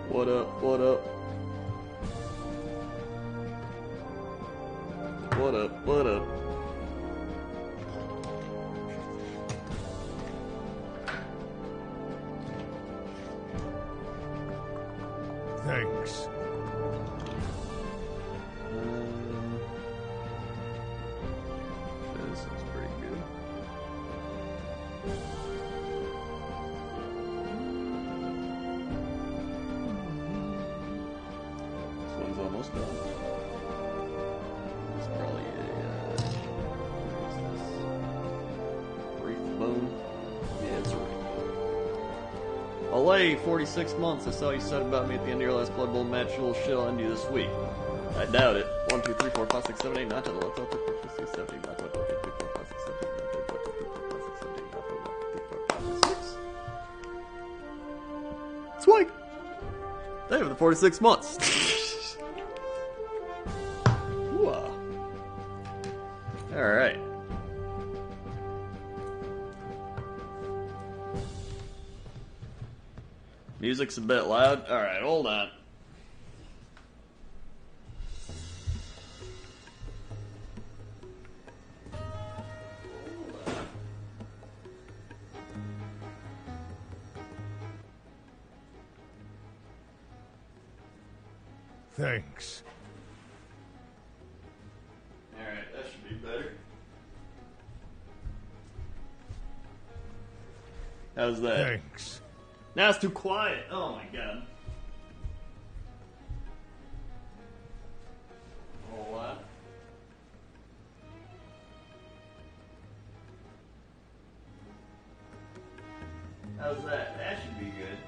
What up? What up? What up? What up? Thanks. This is pretty good. This one's almost done. It's probably a reef bone. Yeah, it's a reef bone. Olay, 46 months. I saw you said about me at the end of your last Blood Bowl match. A little shit I'll end you this week. I doubt it. 1, 2, 3, 4, 5, 6, 7, 8, 9, 10, 11, 12, 13, 14, 15, 16, 17, 19, 20, 21, 22, 23, 24, 25, 26, 27, 28, 29, 30, 31, 32, 33, 34, 35, 36. Swing! They were the 46 months. Alright. Music's a bit loud. Alright, hold on. Thanks. Alright, that should be better. How's that? Thanks. Now it's too quiet. Oh my god. A whole lot. How's that? That should be good.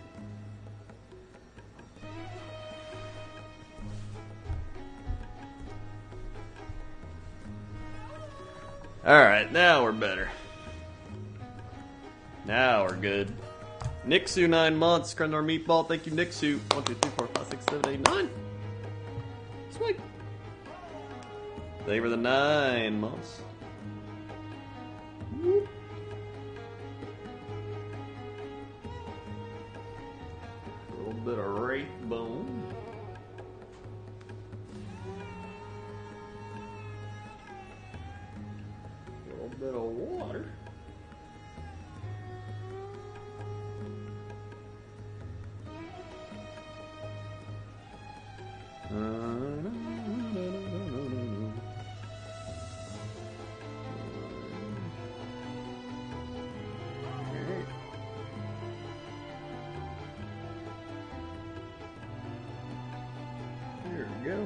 Alright, now we're better. Now we're good. Nixu, 9 months. Krendor Meatball, thank you, Nixu. 1, 2, 3, 4, 5, 6, 7, 8, 9. Sweet. Thank you for the 9 months. Whoop. A little bit of Wraith Bone. A little bit of water. There we go.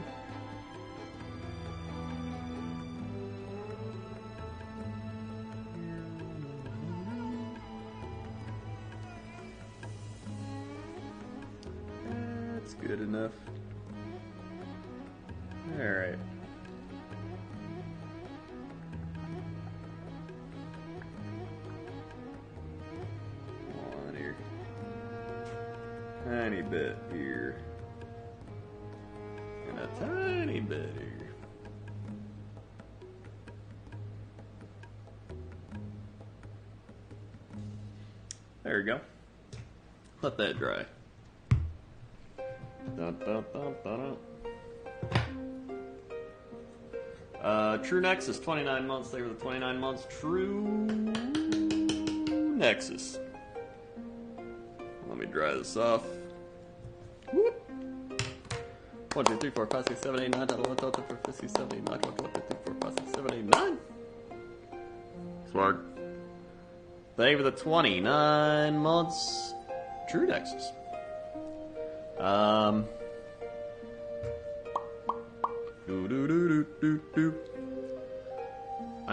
That's good enough. Alright. On here. Tiny bit here. And a tiny bit here. There we go. Let that dry. Dun, dun, dun, dun, dun. True Nexus, 29 months. They were the 29 months. True Nexus. Let me dry this off. Whoop. 1, 2, 3, 4, 5, 6, 7, 8, 9, 10, 11, 12, 13, 14, 15, 16, 17, 19, 20, 21, 22, 23, 24, 25, 26, 27, 28, 9. Smart. Thank you for the 29 months. True Nexus. I'm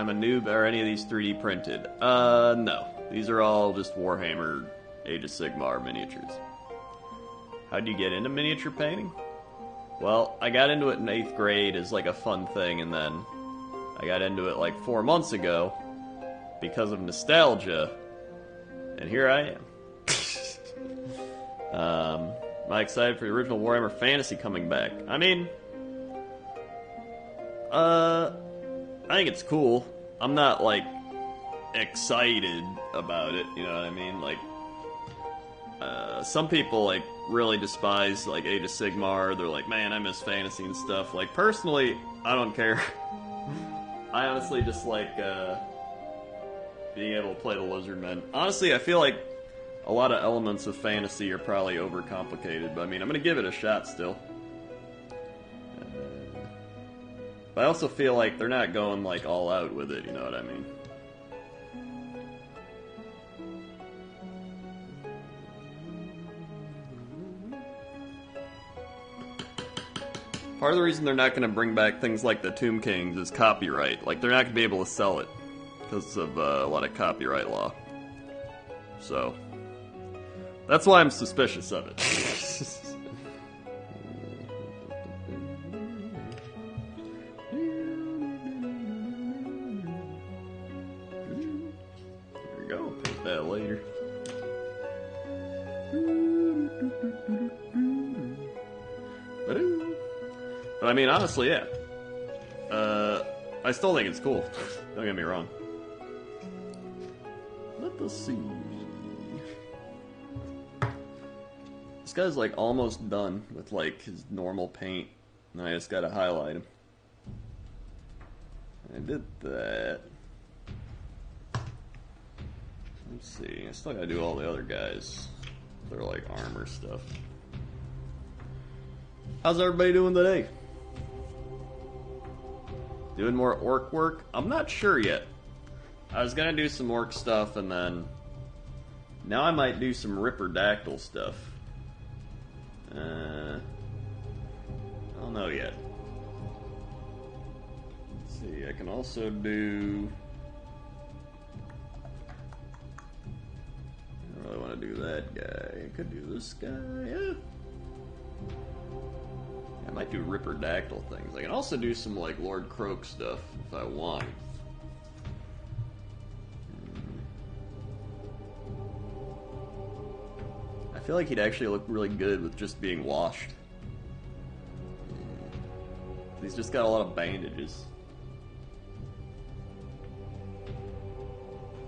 a noob. Are any of these 3D printed? No. These are all just Warhammer Age of Sigmar miniatures. How'd you get into miniature painting? Well, I got into it in 8th grade as like a fun thing, and then I got into it like 4 months ago because of nostalgia, and here I am. Am I excited for the original Warhammer Fantasy coming back? I mean, I think it's cool. I'm not, like, excited about it, you know what I mean? Like, some people like really despise like Age of Sigmar. They're like, man, I miss fantasy and stuff. Like personally, I don't care. I honestly just like being able to play the Lizardmen. Honestly, I feel like a lot of elements of fantasy are probably overcomplicated, but I mean, I'm gonna give it a shot still. But I also feel like they're not going like all out with it. You know what I mean? Part of the reason they're not going to bring back things like the Tomb Kings is copyright. Like, they're not going to be able to sell it because of a lot of copyright law. So, that's why I'm suspicious of it. There we go. Paint that later. But I mean, honestly, yeah. I still think it's cool. Don't get me wrong. Let us see. This guy's like almost done with like his normal paint. And I just gotta highlight him. I did that. Let's see. I still gotta do all the other guys. They're like armor stuff. How's everybody doing today? Doing more orc work? I'm not sure yet. I was gonna do some orc stuff and then... Now I might do some Ripperdactyl stuff. I don't know yet. Let's see, I can also do... I don't really want to do that guy. I could do this guy, yeah. I might do Ripperdactyl things. I can also do some like Lord Croak stuff if I want. I feel like he'd actually look really good with just being washed. He's just got a lot of bandages.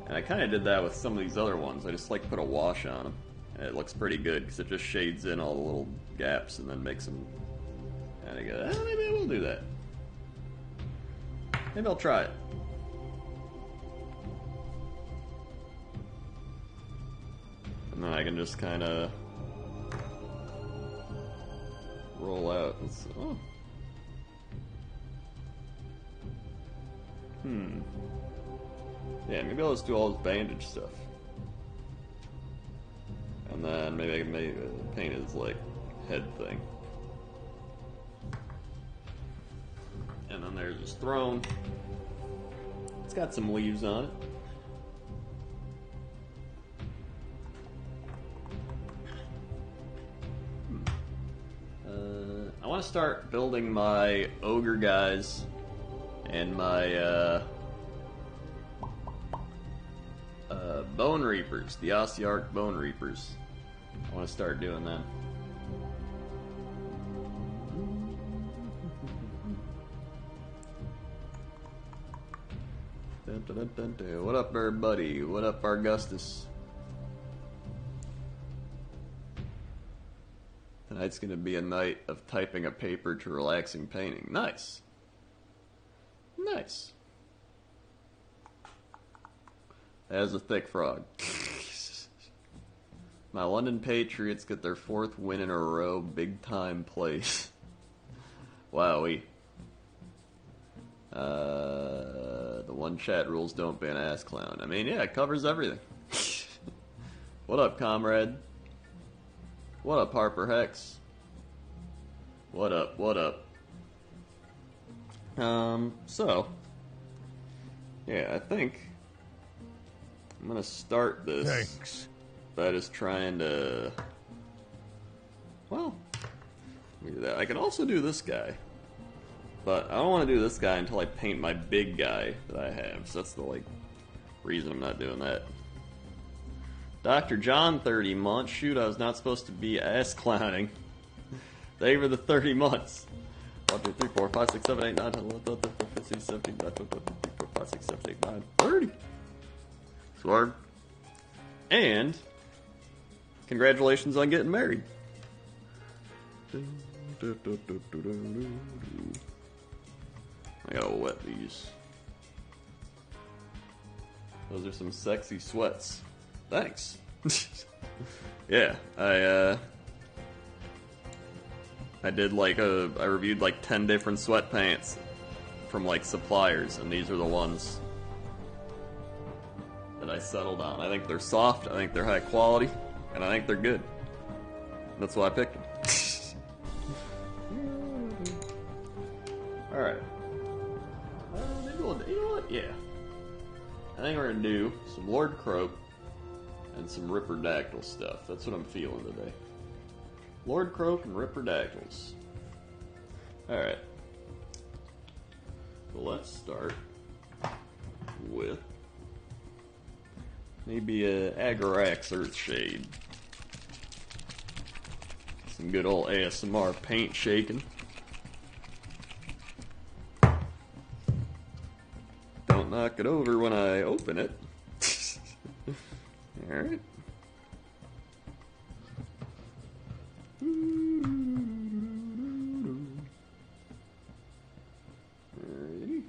And I kind of did that with some of these other ones. I just like put a wash on them. And it looks pretty good because it just shades in all the little gaps and then makes them... And I go, maybe I will do that. Maybe I'll try it. And then I can just kind of roll out. Oh. Yeah, maybe I'll just do all this bandage stuff. And then maybe I can paint his, like, head thing. And then there's his throne. It's got some leaves on it. I want to start building my ogre guys and my bone reapers, the Ossiarch bone reapers. I want to start doing them. Dun, dun, dun, dun. What up, everybody? What up, Augustus? Tonight's going to be a night of typing a paper to relaxing painting. Nice. Nice. As a thick frog. My London Patriots get their 4th win in a row. Big time place. Wowee. The one chat rules don't be an ass clown. I mean, yeah, it covers everything. What up, comrade? What up, Harper Hex? What up, what up? So, yeah, I think I'm gonna start this. Thanks. By just trying to, well, look at that. I can also do this guy. But I don't want to do this guy until I paint my big guy that I have. So that's the, like, reason I'm not doing that. Dr. John, 30 months. Shoot, I was not supposed to be ass clowning. Thank you for the 30 months. 1, 2, 3, 4, 5, 6, 7, 8, 9, 10, 11, 12, 13, 14, 15, 16, 17, 18, 19, 20, 21, 22, 23, 24, 25, 26, 27, 28, 29, 30. Sword. And congratulations on getting married. I gotta wet these. Those are some sexy sweats. Thanks. Yeah, I did like I reviewed like 10 different sweatpants from like suppliers, and these are the ones that I settled on. I think they're soft, I think they're high quality, and I think they're good. That's why I picked them. Alright. Maybe we'll, you know what? Yeah. I think we're gonna do some Lord Croak and some Ripperdactyl stuff. That's what I'm feeling today. Lord Croak and Ripperdactyls. Alright. So let's start with maybe a Agarax Earthshade. Some good old ASMR paint shaking. Don't knock it over when I open it. Alright. Alrighty.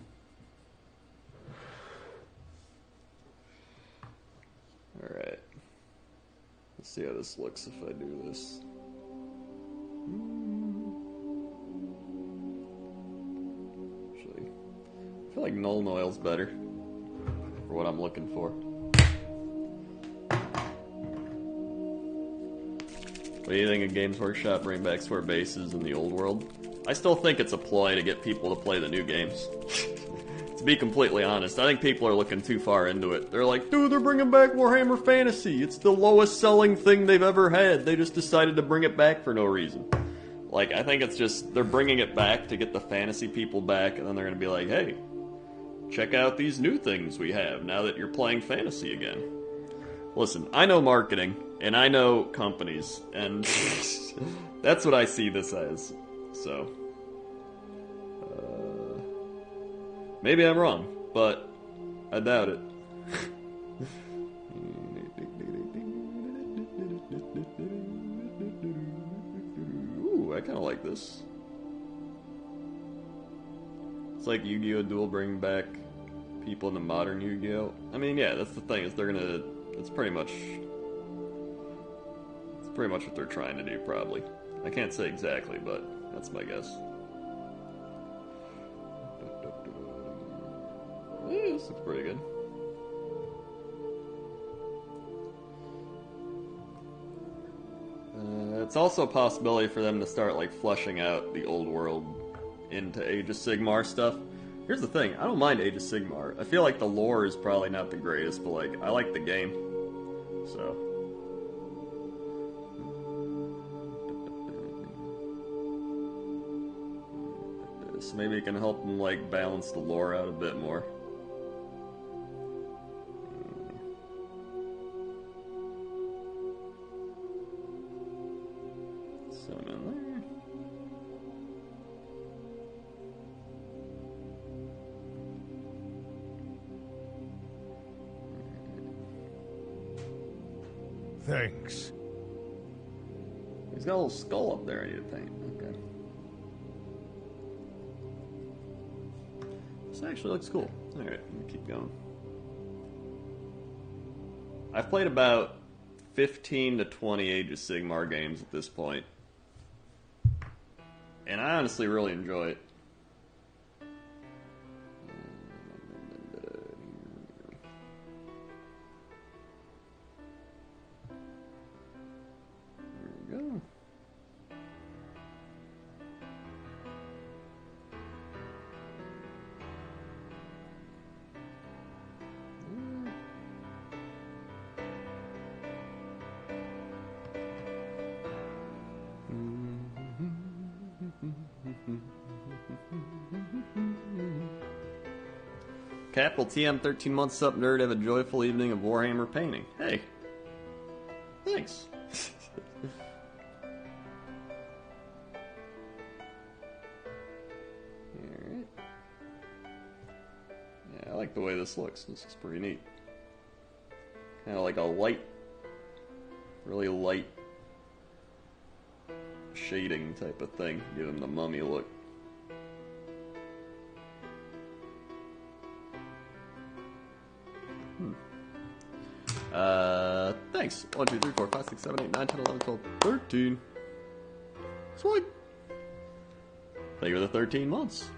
Alright. Let's see how this looks if I do this. Actually, I feel like Nuln Oil's better for what I'm looking for. What do you think of Games Workshop bring back square bases in the old world? I still think it's a ploy to get people to play the new games. To be completely honest, I think people are looking too far into it. They're like, dude, they're bringing back Warhammer Fantasy. It's the lowest selling thing they've ever had. They just decided to bring it back for no reason. Like, I think it's just, they're bringing it back to get the fantasy people back, and then they're going to be like, hey, check out these new things we have now that you're playing fantasy again. Listen, I know marketing, and I know companies, and that's what I see this as. So, maybe I'm wrong, but I doubt it. Ooh, I kind of like this. It's like Yu-Gi-Oh! Duel bringing back people in the modern Yu-Gi-Oh! I mean, yeah, that's the thing, is they're gonna... It's pretty much what they're trying to do, probably. I can't say exactly, but that's my guess. Yeah, this looks pretty good. It's also a possibility for them to start, like, fleshing out the old world into Age of Sigmar stuff. Here's the thing, I don't mind Age of Sigmar. I feel like the lore is probably not the greatest, but, like, I like the game. So... So maybe it can help them, like, balance the lore out a bit more. Some in there. Thanks. He's got a little skull up there I need to paint. Okay. This actually looks cool. Alright, let me keep going. I've played about 15 to 20 Age of Sigmar games at this point. And I honestly really enjoy it. There we go. Capital TM, 13 months up, nerd. Have a joyful evening of Warhammer painting. Hey. Thanks. Alright. Yeah, I like the way this looks. This is pretty neat. Kind of like a light really light shading type of thing. Give him the mummy look. Thanks. 1, 2, 3, 4, 5, 6, 7, 8, 9, 10, 11, 12, 13. Sweet. Thank you for the 13 months.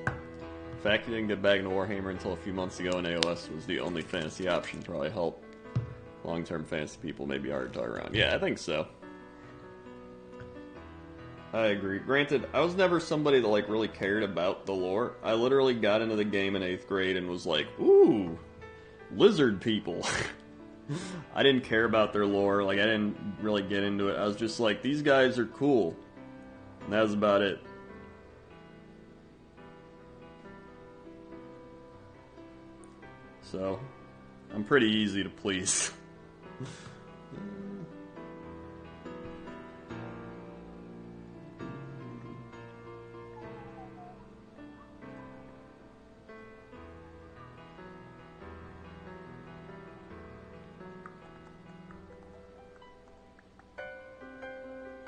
The fact you didn't get back into Warhammer until a few months ago and AOS was the only fantasy option probably helped. Long-term fantasy people may be hard to talk around. Yeah, I think so. I agree. Granted, I was never somebody that like really cared about the lore. I literally got into the game in 8th grade and was like, ooh, lizard people. I didn't care about their lore. Like, I didn't really get into it. I was just like, these guys are cool. And that was about it. So, I'm pretty easy to please.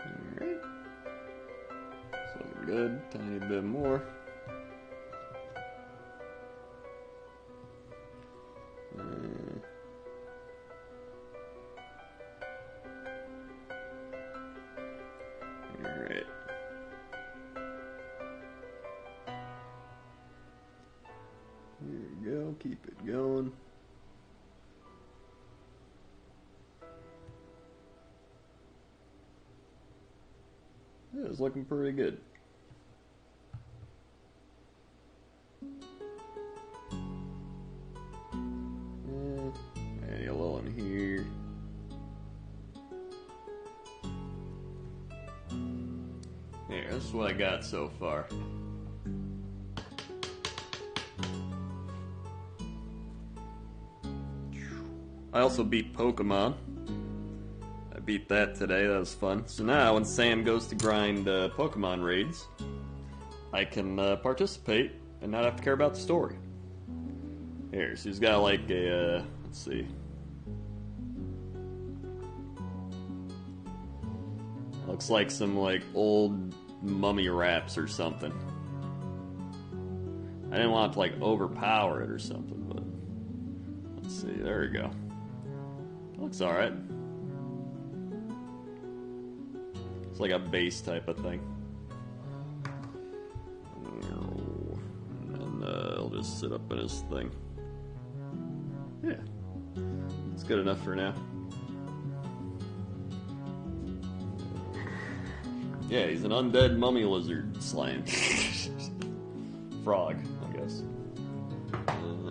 Alright. It's looking good. Tiny bit more. Alright. There we go. Keep it going. Yeah, it's looking pretty good. Maybe a little in here. There, that's what I got so far. I also beat Pokemon. I beat that today, that was fun. So now, when Sam goes to grind Pokemon raids, I can participate and not have to care about the story. Here, so he's got like a, let's see. Looks like some like old mummy wraps or something. I didn't want to like overpower it or something, but let's see, there we go. Looks alright. It's like a base type of thing. And he'll just sit up in his thing. Yeah. It's good enough for now. Yeah, he's an undead mummy lizard slime. Frog, I guess.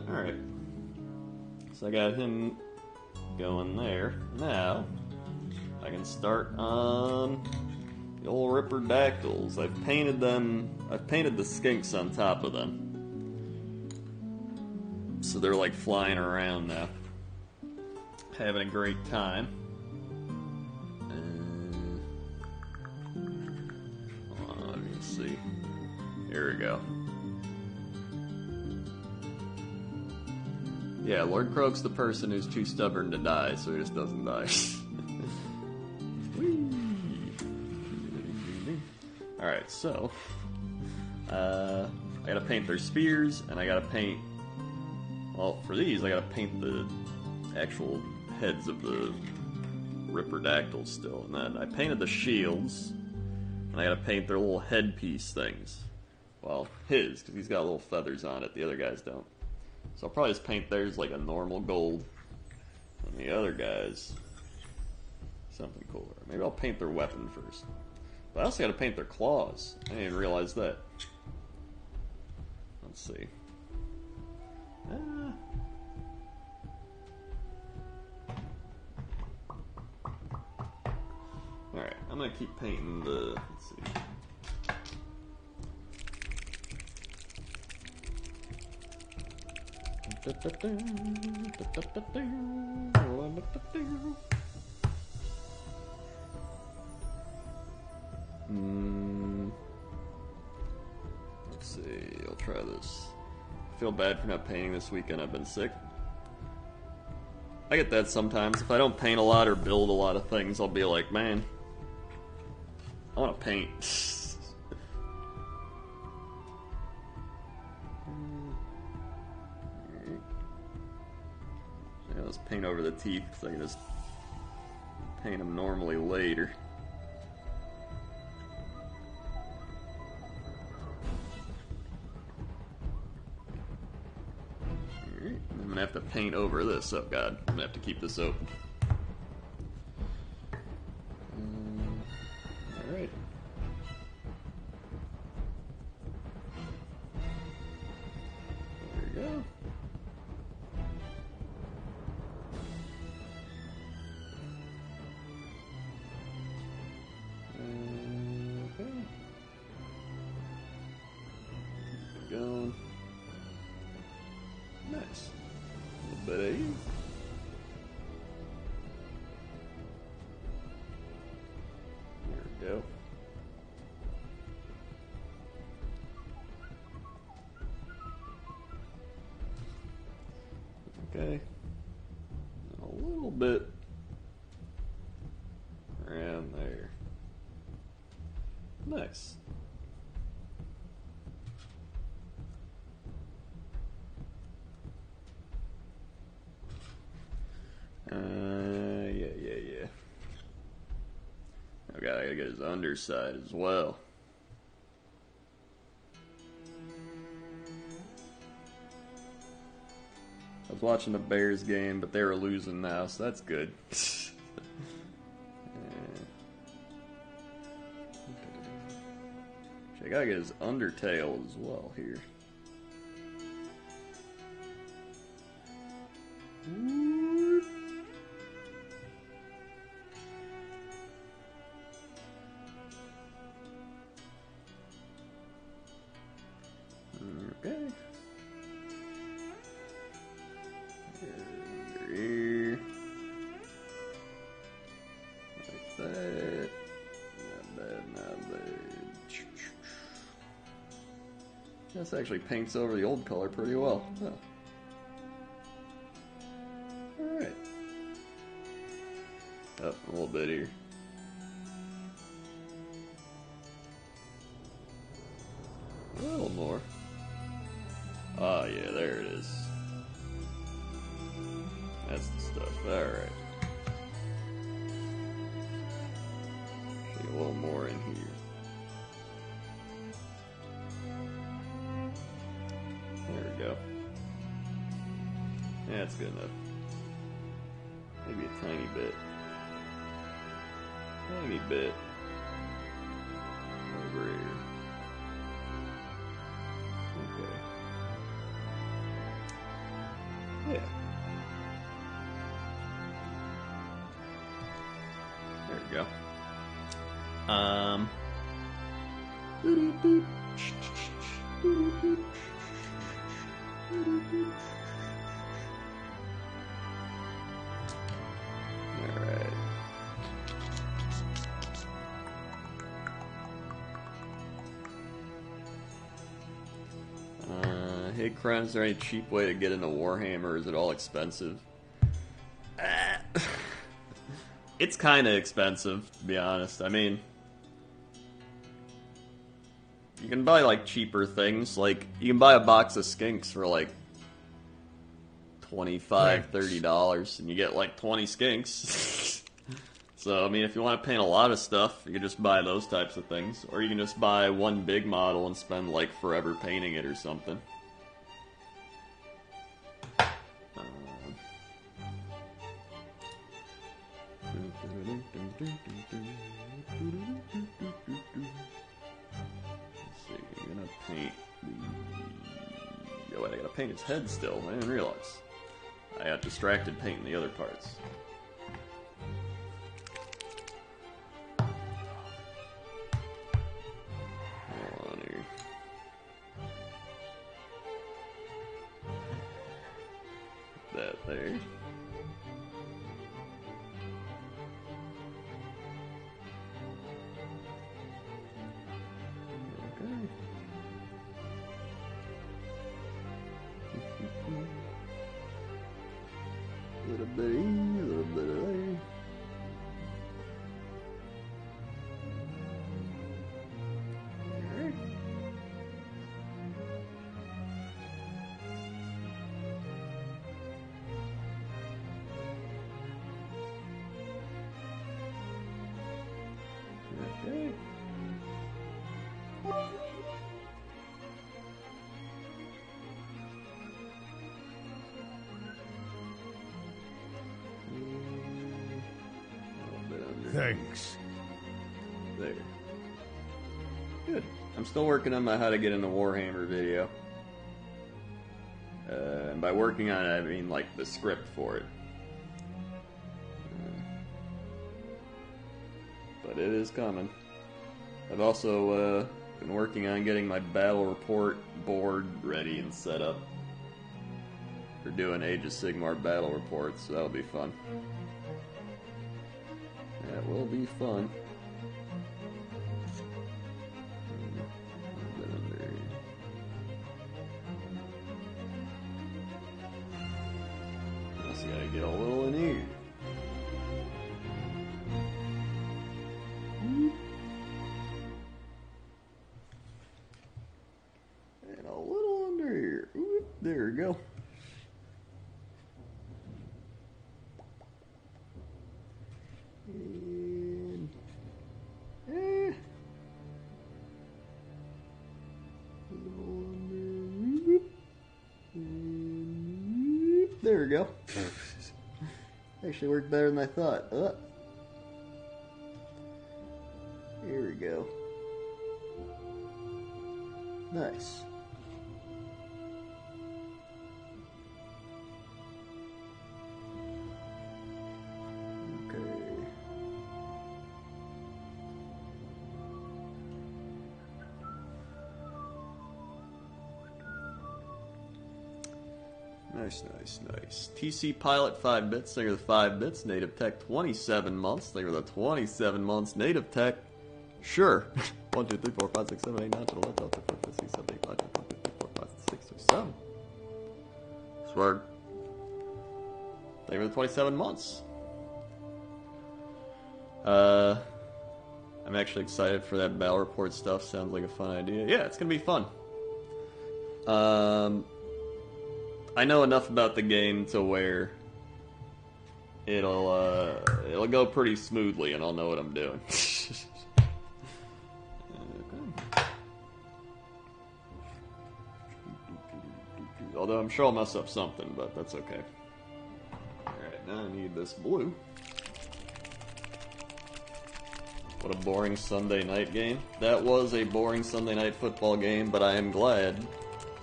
Alright. So I got him going there. Now, I can start on the old Ripperdactyls. I've painted them. I've painted the skinks on top of them. So they're like flying around now. Having a great time. Let's see. Here we go. Yeah, Lord Croak's the person who's too stubborn to die, so he just doesn't die. Alright, so I gotta paint their spears, and I gotta paint, well, for these I gotta paint the actual heads of the Ripperdactyls still, and then I painted the shields, and I gotta paint their little headpiece things. Well, his, because he's got little feathers on it, the other guys don't. So I'll probably just paint theirs like a normal gold, and the other guys something cooler. Maybe I'll paint their weapon first. But I also gotta paint their claws. I didn't even realize that. Let's see. Alright, I'm gonna keep painting the, let's see. Let's see, I'll try this. I feel bad for not painting this weekend, I've been sick. I get that sometimes. If I don't paint a lot or build a lot of things, I'll be like, man, I want to paint. Yeah, let's paint over the teeth, because I can just paint them normally later. Alright, I'm gonna have to paint over this. Oh god, I'm gonna have to keep this open. Alright. There we go. Okay. Keep it going. Nice. A little bit of you. There we go. Okay. A little bit around there. Nice. Yeah. Oh god, I gotta get his underside as well. I was watching the Bears game, but they were losing now, so that's good. I gotta get his undertail as well here. Okay. Here. Like that. Not bad. This actually paints over the old color pretty well. Huh. Alright. Up a little bit here. A little more. Oh yeah, there it is. That's the stuff. Alright. A little more in here. There we go. Yeah, that's good enough. Maybe a tiny bit. Tiny bit. Over here. Okay. Yeah. There we go. Alright. Hey Crime, is there any cheap way to get into Warhammer, or is it all expensive? It's kinda expensive, to be honest. I mean, you can buy like cheaper things, like you can buy a box of skinks for like $25, $30, and you get like 20 skinks. So, I mean, if you want to paint a lot of stuff, you can just buy those types of things. Or you can just buy one big model and spend like forever painting it or something. Let's see, I'm gonna paint the... Oh wait, I gotta paint his head still. I didn't realize. I got distracted painting the other parts. Hold on here. That there. bit of here, a little bit of there. Okay. Thanks. There. Good. I'm still working on my how to get into Warhammer video. And by working on it, I mean like the script for it. But it is coming. I've also been working on getting my battle report board ready and set up for doing Age of Sigmar battle reports, so that'll be fun. That will be fun. Just gotta get a little in here. And a little under here. Oop, there we go. And there we go. Actually worked better than I thought. Here we go. Nice. Okay. Nice, nice, nice. TC Pilot 5 bits, thank you for the 5 bits. Native Tech 27 months, thank you for the 27 months. Native Tech, sure. 1, 2, 3, 4, 5, 6, 7, 8, 9, 10, 11, 12, 13, 14, 15, 16, 17, 18, 19, 20, 21, 22, 23, 24, 25, 26, 27. Sword. Thank you for the 27 months. I'm actually excited for that battle report stuff. Sounds like a fun idea. Yeah, it's gonna be fun. I know enough about the game to where it'll go pretty smoothly, and I'll know what I'm doing. Although I'm sure I'll mess up something, but that's okay. Alright, now I need this blue. What a boring Sunday night game. That was a boring Sunday night football game, but I am glad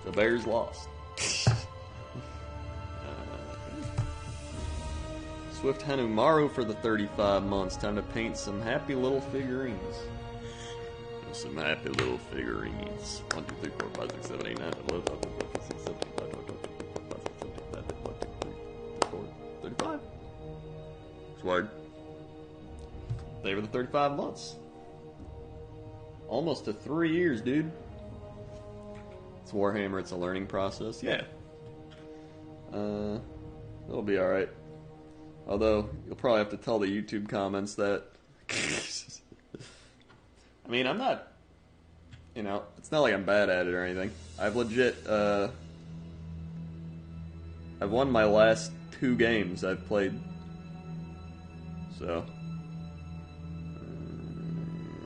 the Bears lost. Swift Hanumaru for the 35 months. Time to paint some happy little figurines. Some happy little figurines. 1, 2, 3, 4, 5, 6, 7, 8, 9, 10, 11, 12, 13, 14, 15, 16, 17, 18, 19, 20, 21, 22, 23, 24, 35. Sword. They were the 35 months. Almost to 3 years, dude. It's Warhammer, it's a learning process. Yeah. It'll be alright. Although, you'll probably have to tell the YouTube comments that... I mean, I'm not... You know, it's not like I'm bad at it or anything. I've legit, I've won my last 2 games I've played. So...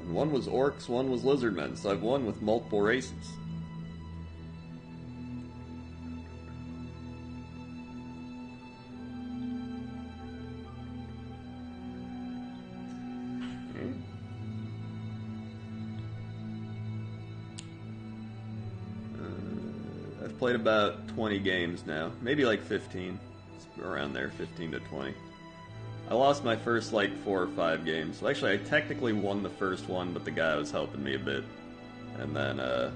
one was orcs, one was lizardmen, so I've won with multiple races. I've played about 20 games now, maybe like 15. It's around there, 15 to 20. I lost my first, like, 4 or 5 games. Well, actually, I technically won the first one, but the guy was helping me a bit. And then, I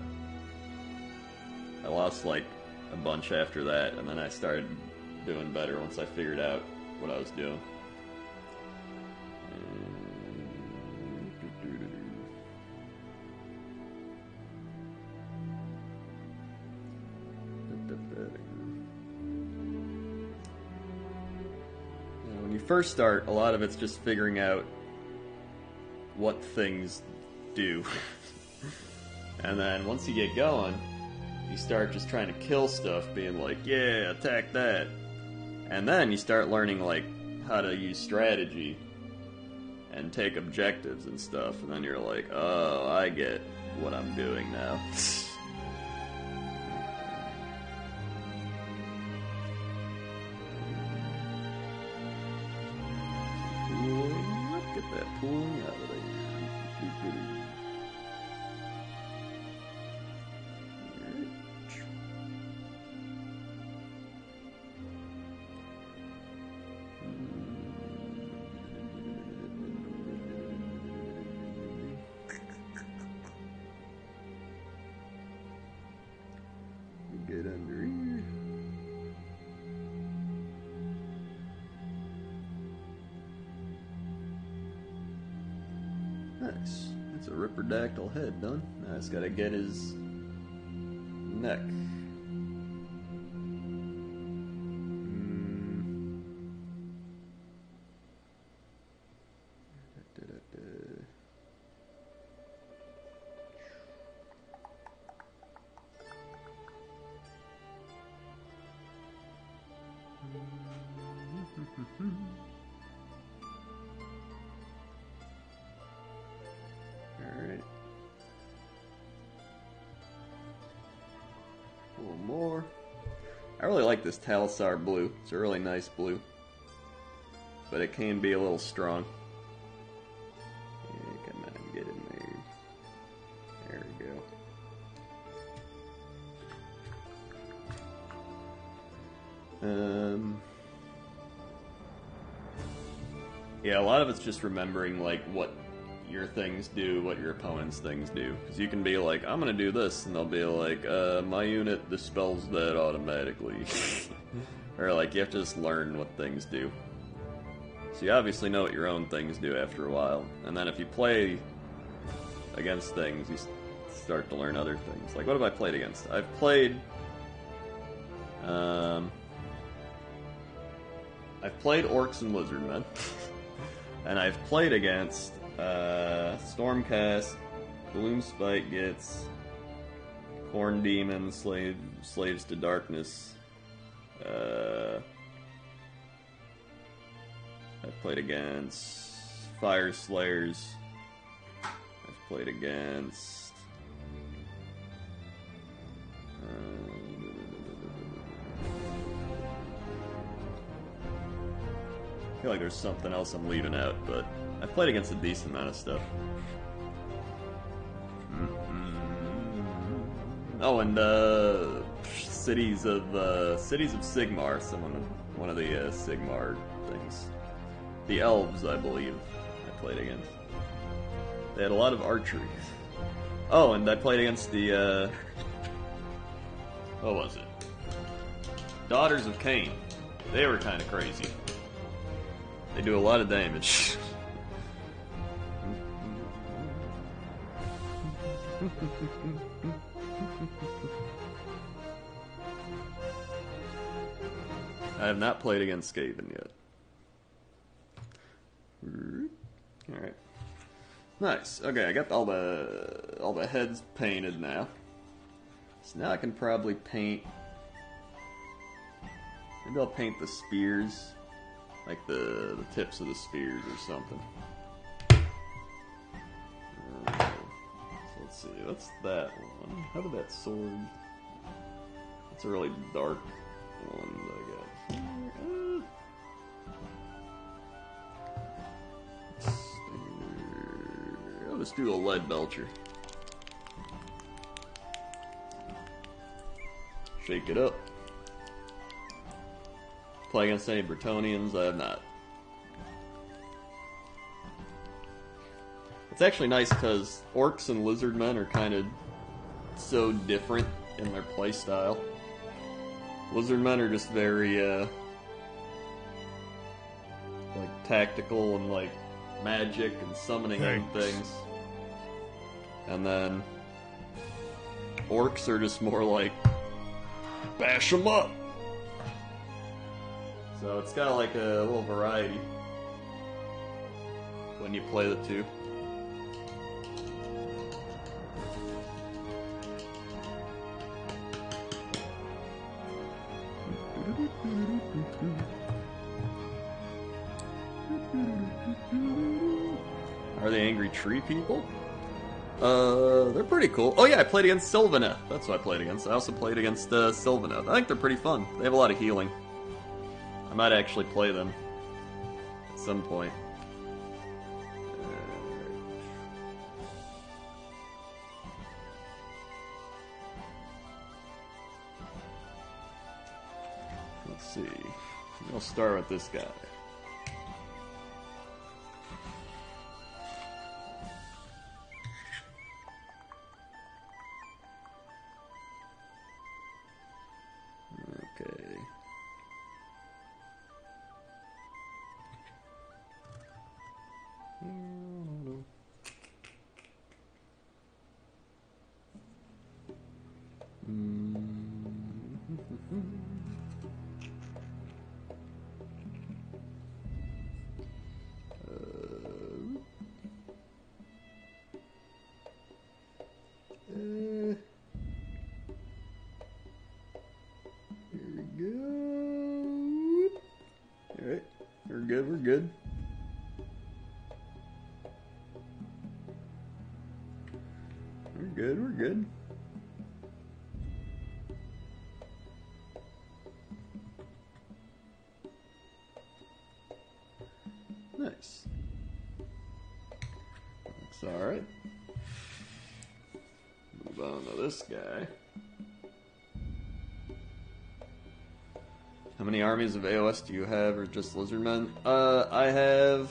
lost, like, a bunch after that, and then I started doing better once I figured out what I was doing. first start, a lot of it's just figuring out what things do. And then once you get going, you start just trying to kill stuff, being like, yeah, attack that. And then you start learning, like, how to use strategy and take objectives and stuff. And then you're like, oh, I get what I'm doing now. Get that pulling out of there. Get under here. Nice. That's a ripperdactyl head done. Now I just gotta get his neck. Alright. A little more. I really like this Talisar blue. It's a really nice blue. But it can be a little strong. Yeah, come on, get in there. There we go. Yeah, a lot of it's just remembering, like, what your things do, what your opponent's things do. Because you can be like, I'm gonna do this, and they'll be like, my unit dispels that automatically. Or, like, you have to just learn what things do. So you obviously know what your own things do after a while. And then if you play against things, you start to learn other things. Like, what have I played against? I've played Orcs and Lizardmen. And I've played against Stormcast, Gloomspite Gits, Corn Demon, Slaves to Darkness. I've played against Fire Slayers. I've played against I feel like there's something else I'm leaving out, but I've played against a decent amount of stuff. Oh, and Cities of Sigmar, one of the Sigmar things. The elves, I believe, I played against. They had a lot of archery. Oh, and I played against the what was it? Daughters of Cain. They were kind of crazy. They do a lot of damage. I have not played against Skaven yet. Alright. Nice. Okay, I got all the heads painted now. So now I can probably paint... Maybe I'll paint the spears. Like the tips of the spears or something. So let's see, what's that one? How did that sword... It's a really dark one that I got here. I'll just do a lead belcher. Shake it up. Play against any Bretonnians? I have not. It's actually nice because orcs and lizardmen are kind of so different in their playstyle. Lizardmen are just very, like, tactical and, like, magic and summoning and things. And then orcs are just more like, bash them up! So it's got like a little variety. when you play the two. Are they angry tree people? They're pretty cool. Oh yeah, I played against Sylvaneth. That's what I played against. I also played against Sylvaneth. I think they're pretty fun. They have a lot of healing. I might actually play them at some point. Let's see. I'll start with this guy. Okay. We're good. We're good. Nice. Looks alright. Move on to this guy. How many armies of AOS do you have, or just Lizardmen? I have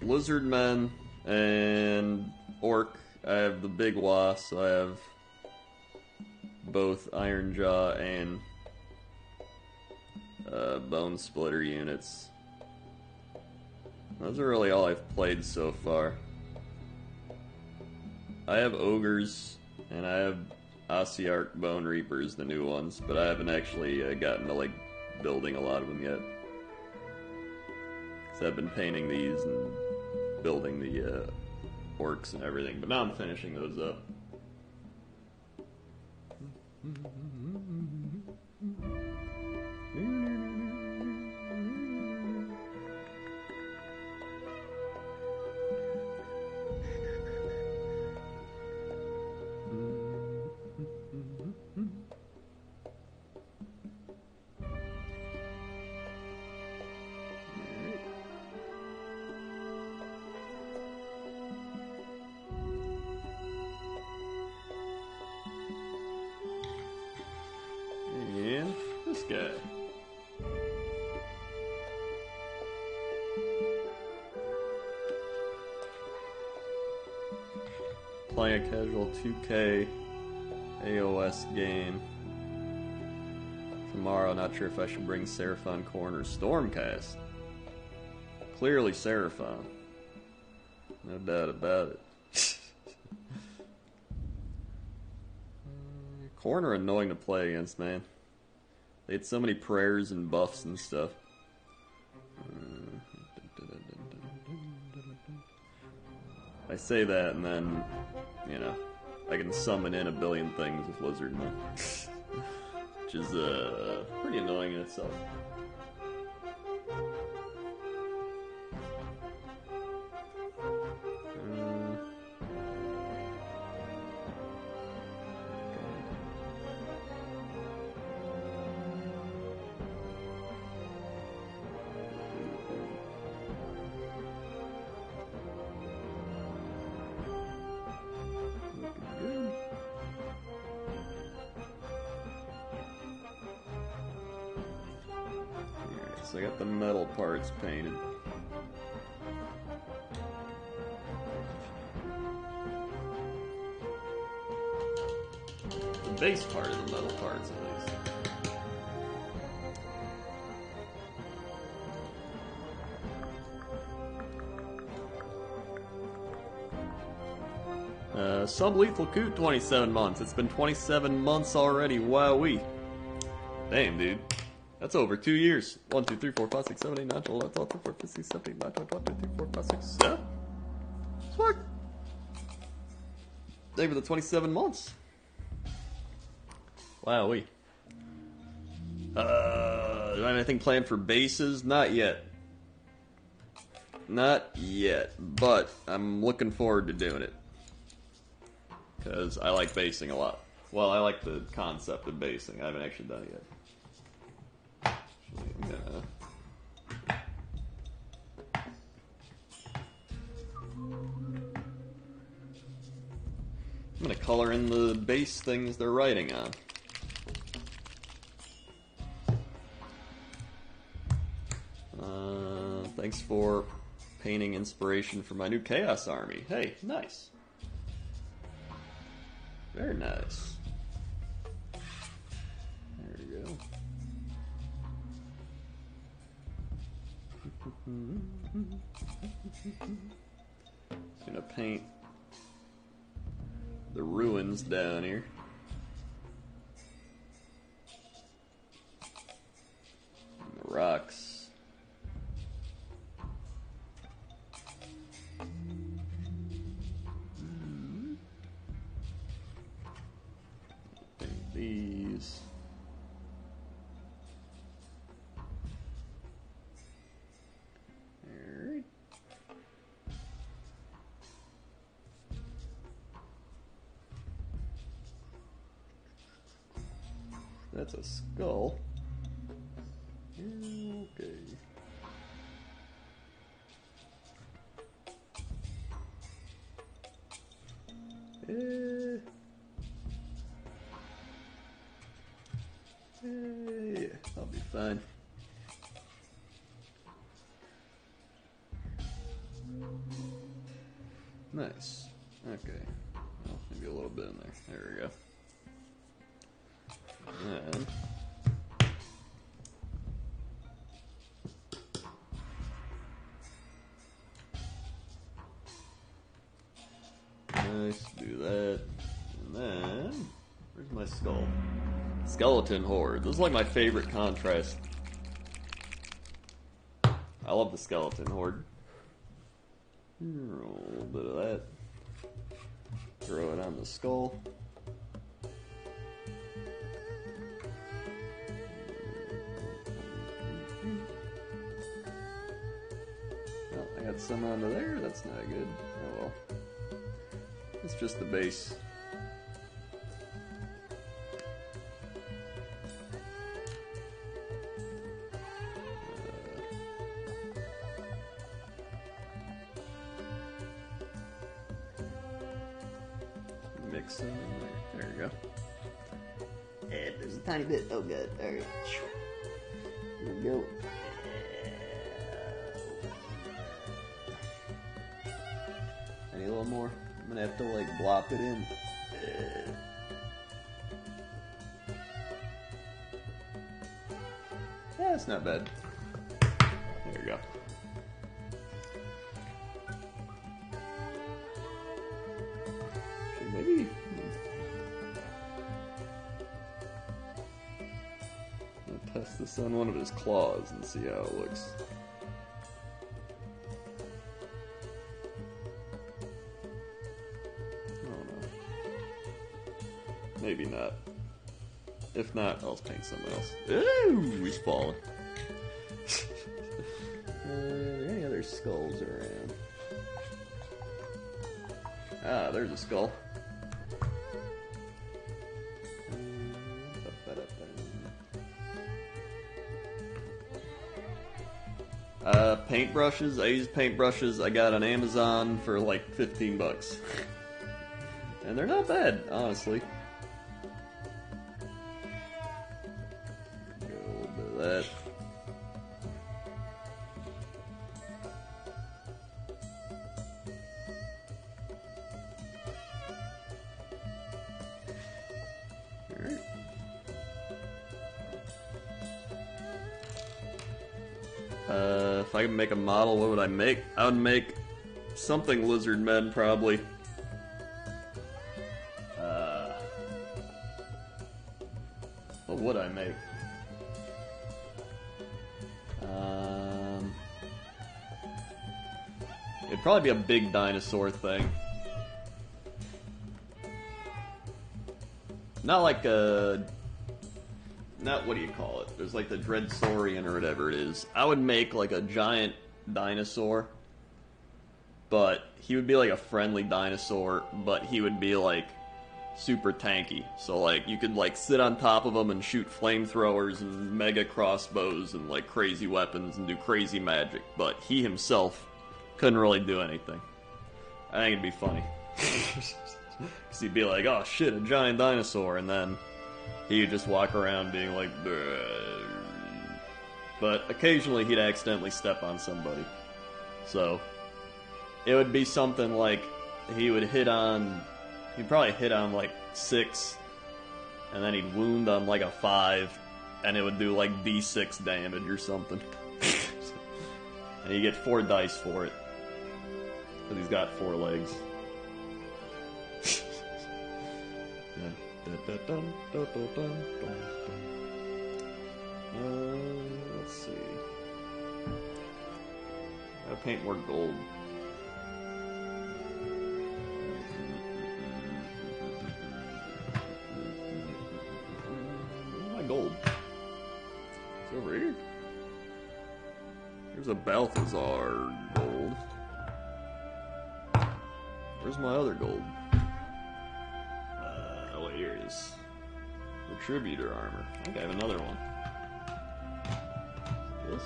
Lizardmen and Orc. I have the Big Wasp. I have both Ironjaw and Bone Splitter units. Those are really all I've played so far. I have Ogres, and I have Ossiarch Bone Reapers, the new ones, but I haven't actually gotten to like building a lot of them yet. So I've been painting these and building the orcs and everything, but now I'm finishing those up. Guy. Playing a casual 2K AOS game tomorrow. Not sure if I should bring Seraphon Corn or Stormcast. Clearly Seraphon. No doubt about it. Corn are annoying to play against, man. They had so many prayers and buffs and stuff. I say that and then, you know, I can summon in a billion things with Lizardmen. Which is pretty annoying in itself. So I got the metal parts painted. The base part of the metal parts, at least. Sub-lethal coot, 27 months. It's been 27 months already. Wowee. Damn, dude. That's over 2 years. 1, 2, 3, 4, 5, 6, 7, 8, 9, 10, 11, 12, 13, 14, 15, 16, 17, 18, 19, 20, 21, 22, 23, 24, 5, 6, 7. Fuck. Over the 27 months. Wowee. Do I have anything planned for bases? Not yet. Not yet. But I'm looking forward to doing it. Because I like basing a lot. Well, I like the concept of basing. I haven't actually done it yet. Actually, I'm gonna color in the base things they're writing on. Thanks for painting inspiration for my new Chaos Army. Hey, nice. Very nice. There we go. Just gonna paint the ruins down here. And the rocks. Paint these. Alright. That's a skull. Okay. Yeah, I'll be fine. Nice. Okay. Well, maybe a little bit in there. There we go. And nice, do that. And then, where's my skull? Skeleton Horde. This is like my favorite contrast. I love the Skeleton Horde. A little bit of that. Throw it on the skull. Well, I got some onto there. That's not good. Oh well. It's just the base. Mix them in there. There we go. And there's a tiny bit. Oh, good. Alright. Here we go. I need a little more. I'm gonna have to like blop it in. Yeah, it's not bad. There we go. Actually, maybe. I'm gonna test this on one of his claws and see how it looks. Maybe not. If not, I'll paint something else. Ooh, he's falling. Are there any other skulls around? Ah, there's a skull. Paintbrushes. I use paintbrushes I got on Amazon for like 15 bucks. And they're not bad, honestly. Get a little bit of that. Alright. If I could make a model, what would I make? I would make something lizard men, probably. What would I make? It'd probably be a big dinosaur thing. Not like a... Not, what do you call it? There's like the Dreadsaurian or whatever it is. I would make like a giant dinosaur, but he would be like a friendly dinosaur, but he would be like super tanky. So like you could like sit on top of him and shoot flamethrowers and mega crossbows and like crazy weapons and do crazy magic, but he himself couldn't really do anything. I think it'd be funny. Because he'd be like, oh shit, a giant dinosaur, and then he'd just walk around being like, bleh. But occasionally he'd accidentally step on somebody. So it would be something like he'd probably hit on like 6, and then he'd wound on like a 5, and it would do like D6 damage or something. And you get 4 dice for it. Because he's got 4 legs. Let's see. Gotta paint more gold. Where's my gold? It's over here. Here's a Balthazar gold. Where's my other gold? Oh, here it is. Retributor armor. I think I have another one. This?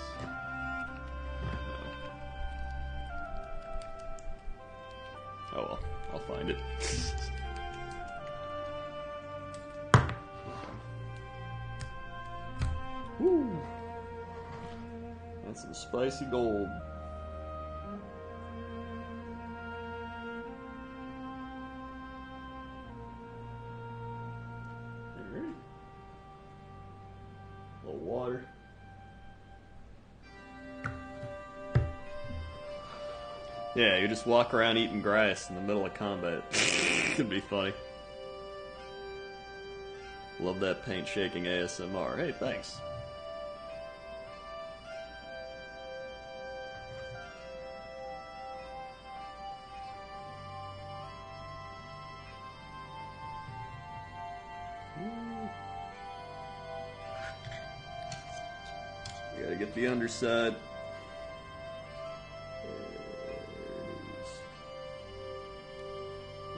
No. Oh well, I'll find it. Woo! That's some spicy gold. Water. Yeah, you just walk around eating grass in the middle of combat. Could be funny. Love that paint shaking ASMR. Hey, thanks. Gotta get the underside.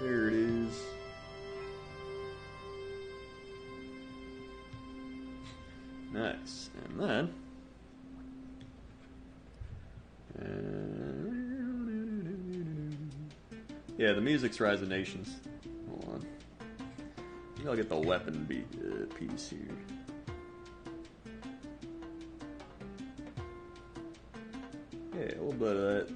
There it is. Nice. And then... yeah, the music's Rise of Nations. Hold on. Maybe I'll get the weapon piece here. Yeah, a little bit of that.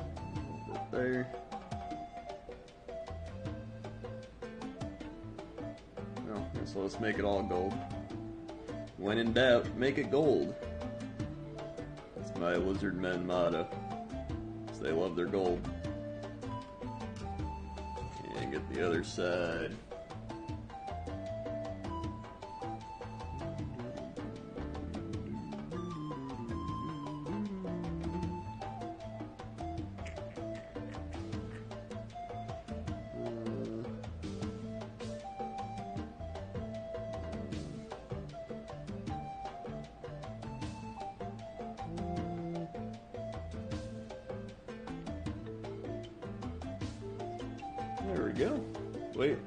A little bit there. Oh, so let's make it all gold. When in doubt, make it gold. That's my lizard men motto. 'Cause they love their gold. And get the other side. There we go. Wait.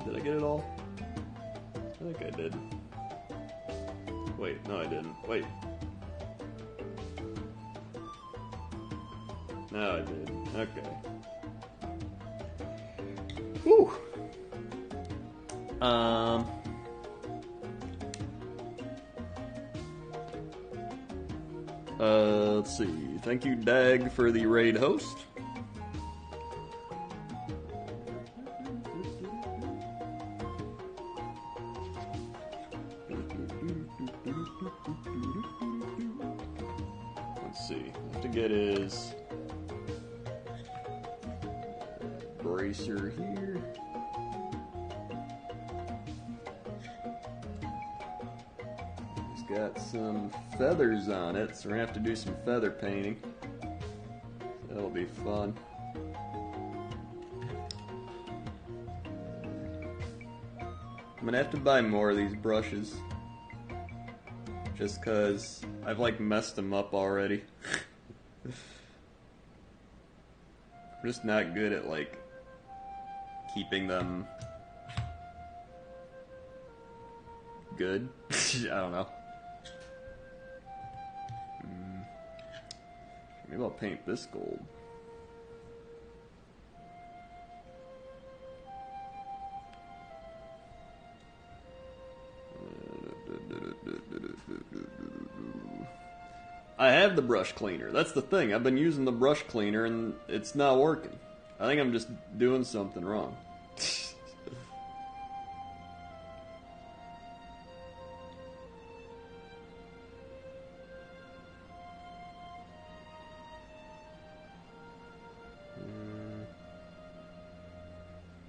Did I get it all? I think I did. Wait, no I didn't. Wait. No I did. Okay. Whew. Let's see. Thank you, Dag, for the raid host. Let's see. I have to get his bracer here. He's got some feathers on it, so we're gonna have to do some feather painting. That'll be fun. I'm gonna have to buy more of these brushes. Just cause I've like messed them up already. I'm just not good at like keeping them good. I don't know. Maybe I'll paint this gold. I have the brush cleaner. That's the thing. I've been using the brush cleaner and it's not working. I think I'm just doing something wrong.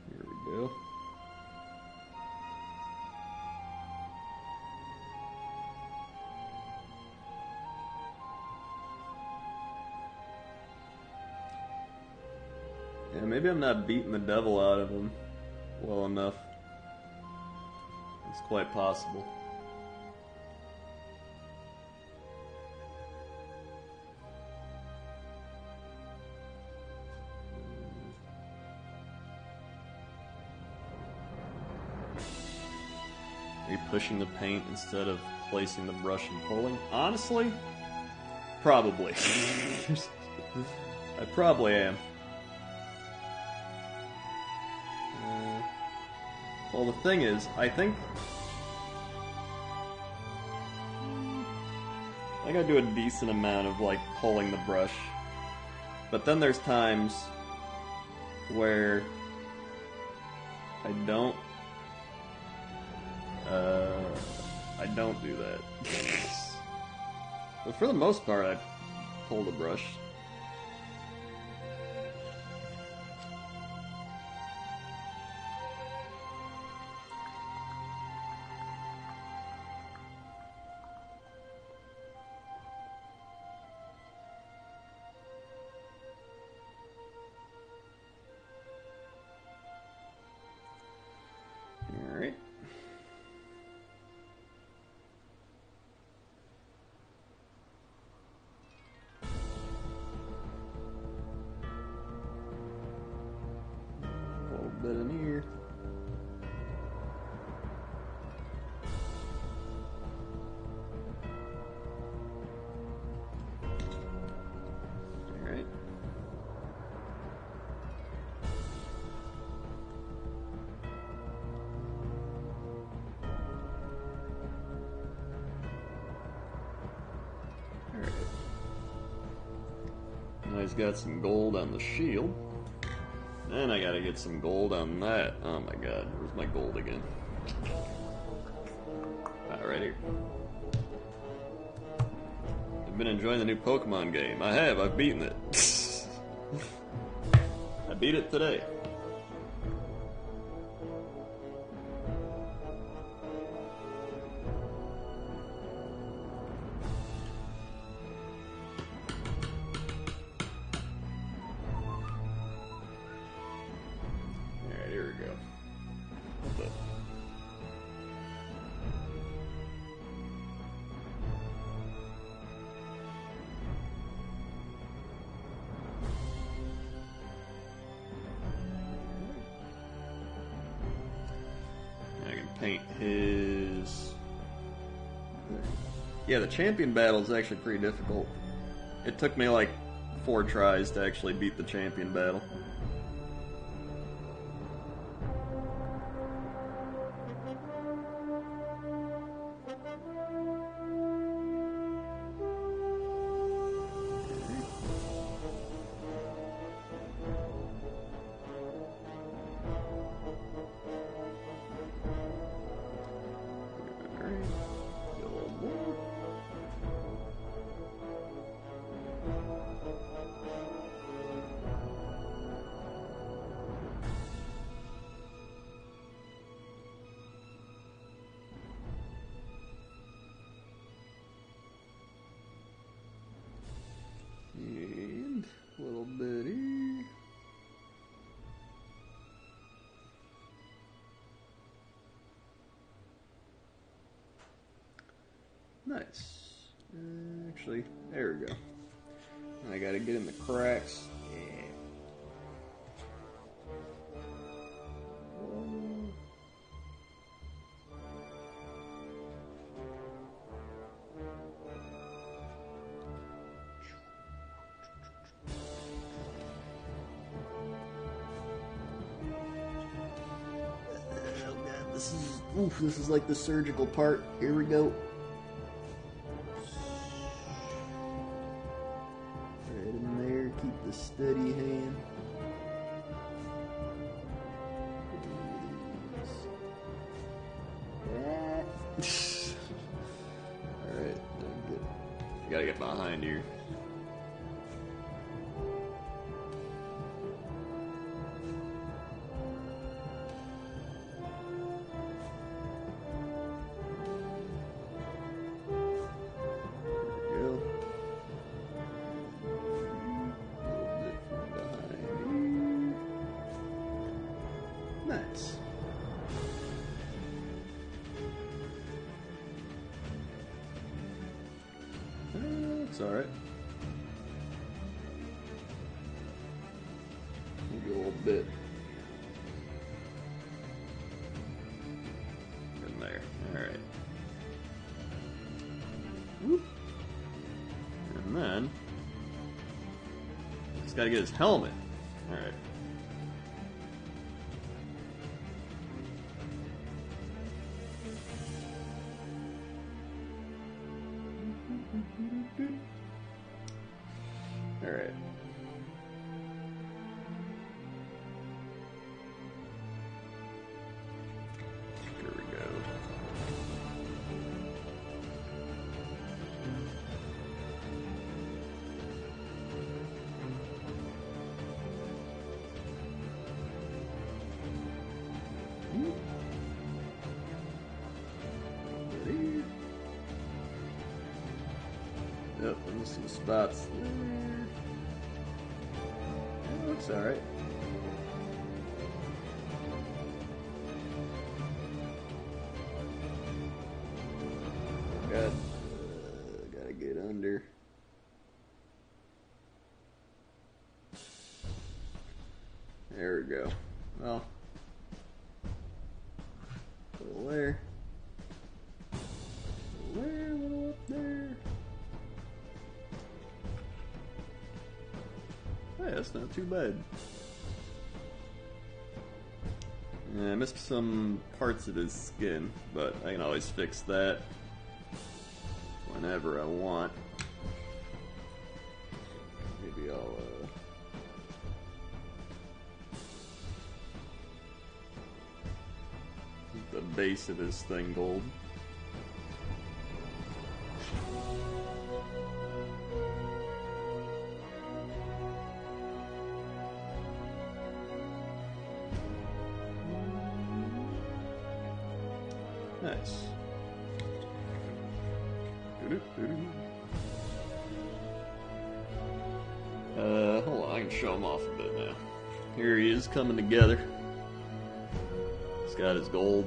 Here we go. Yeah, maybe I'm not beating the devil out of him well enough. It's quite possible. Are you pushing the paint instead of placing the brush and pulling? Honestly, probably. I probably am. Well, the thing is, I think I do a decent amount of, like, pulling the brush. But then there's times where I don't do that. But for the most part, I pull the brush. Alright. A little bit in here. Alright. Now he's got some gold on the shield. Then I gotta get some gold on that. Oh my god, where's my gold again? Right here. I've been enjoying the new Pokemon game. I have, I've beaten it. I beat it today. Alright, here we go. What the? I can paint his... Yeah, the champion battle is actually pretty difficult. It took me like 4 tries to actually beat the champion battle. Nice. Actually, there we go. I gotta get in the cracks. Yeah. Oh god, this is like the surgical part. Here we go. Right in there, keep the steady hand. Alright, good. I gotta get behind here. Nice. It's alright. Maybe a little bit. In there. Alright. Whoop. And then he's gotta get his helmet. Alright. Alright. Here we go. Yep, there's some spots there. That looks alright. Gotta get under. There we go. Well, little there. Little up there. Hey, that's not too bad. Yeah, I missed some parts of his skin, but I can always fix that whenever I want. Maybe I'll keep the base of his thing gold. Nice. Hold on, I can show him off a bit now. Here he is coming together. He's got his gold.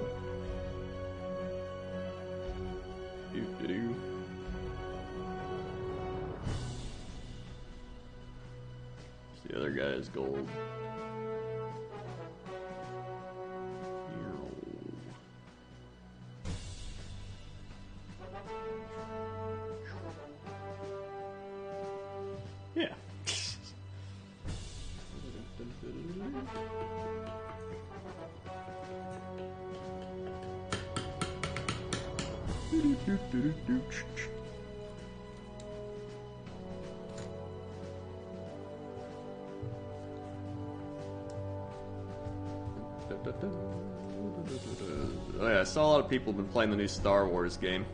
Doo-doo-doo. The other guy is gold. Yeah. Oh yeah, I saw a lot of people have been playing the new Star Wars game.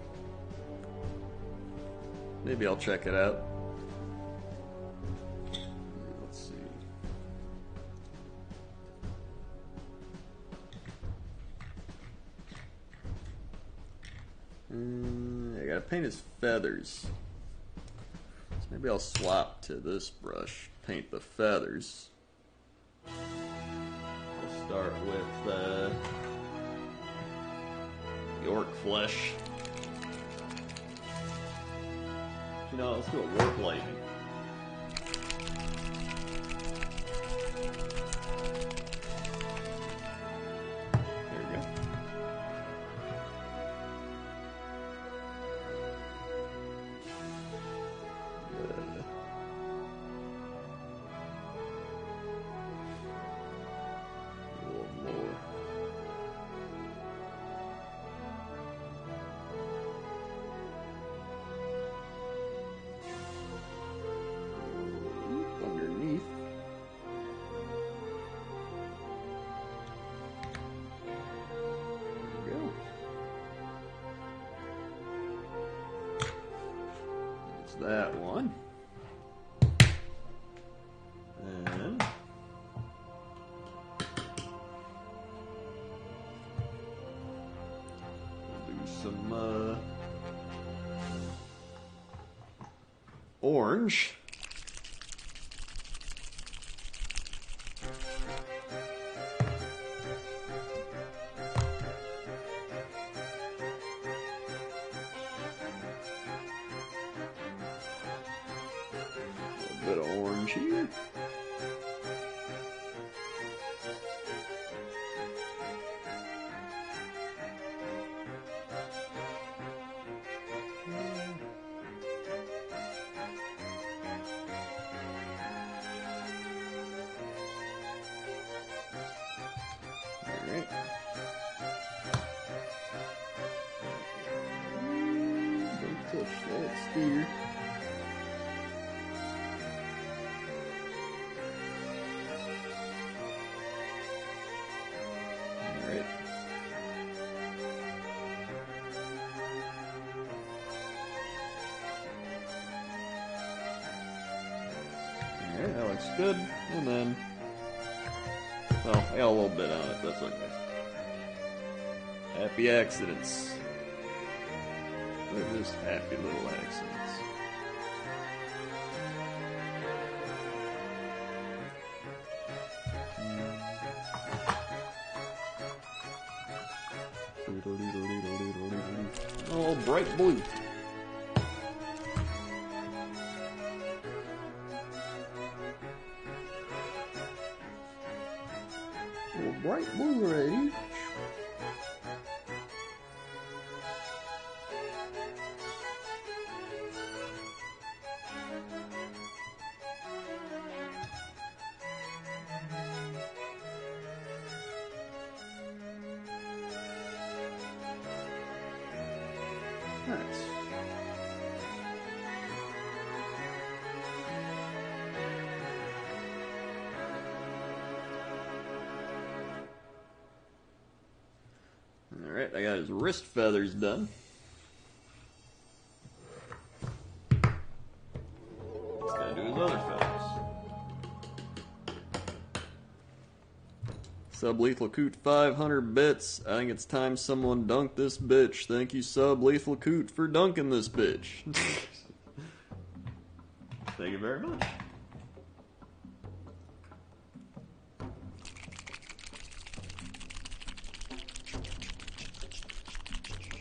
Maybe I'll check it out. Let's see. I gotta paint his feathers. So maybe I'll swap to this brush, paint the feathers. We'll start with the orc flesh. You know, let's do a warp lightning. There we go. A little more. Underneath. There we go. That's that one. And we'll do some orange. A bit of orange here. Alright. Don't touch that steer. Alright. Alright, that looks good. And then, well, I got a little bit on it, that's okay. Happy accidents. They're just happy little accidents. Oh, bright blue. Oh, bright blue already. Nice. Alright, I got his wrist feathers done. Let's gotta do his other feathers. Sublethal Coot 500 bits. I think it's time someone dunked this bitch. Thank you, Sublethal Coot, for dunking this bitch. Thank you very much.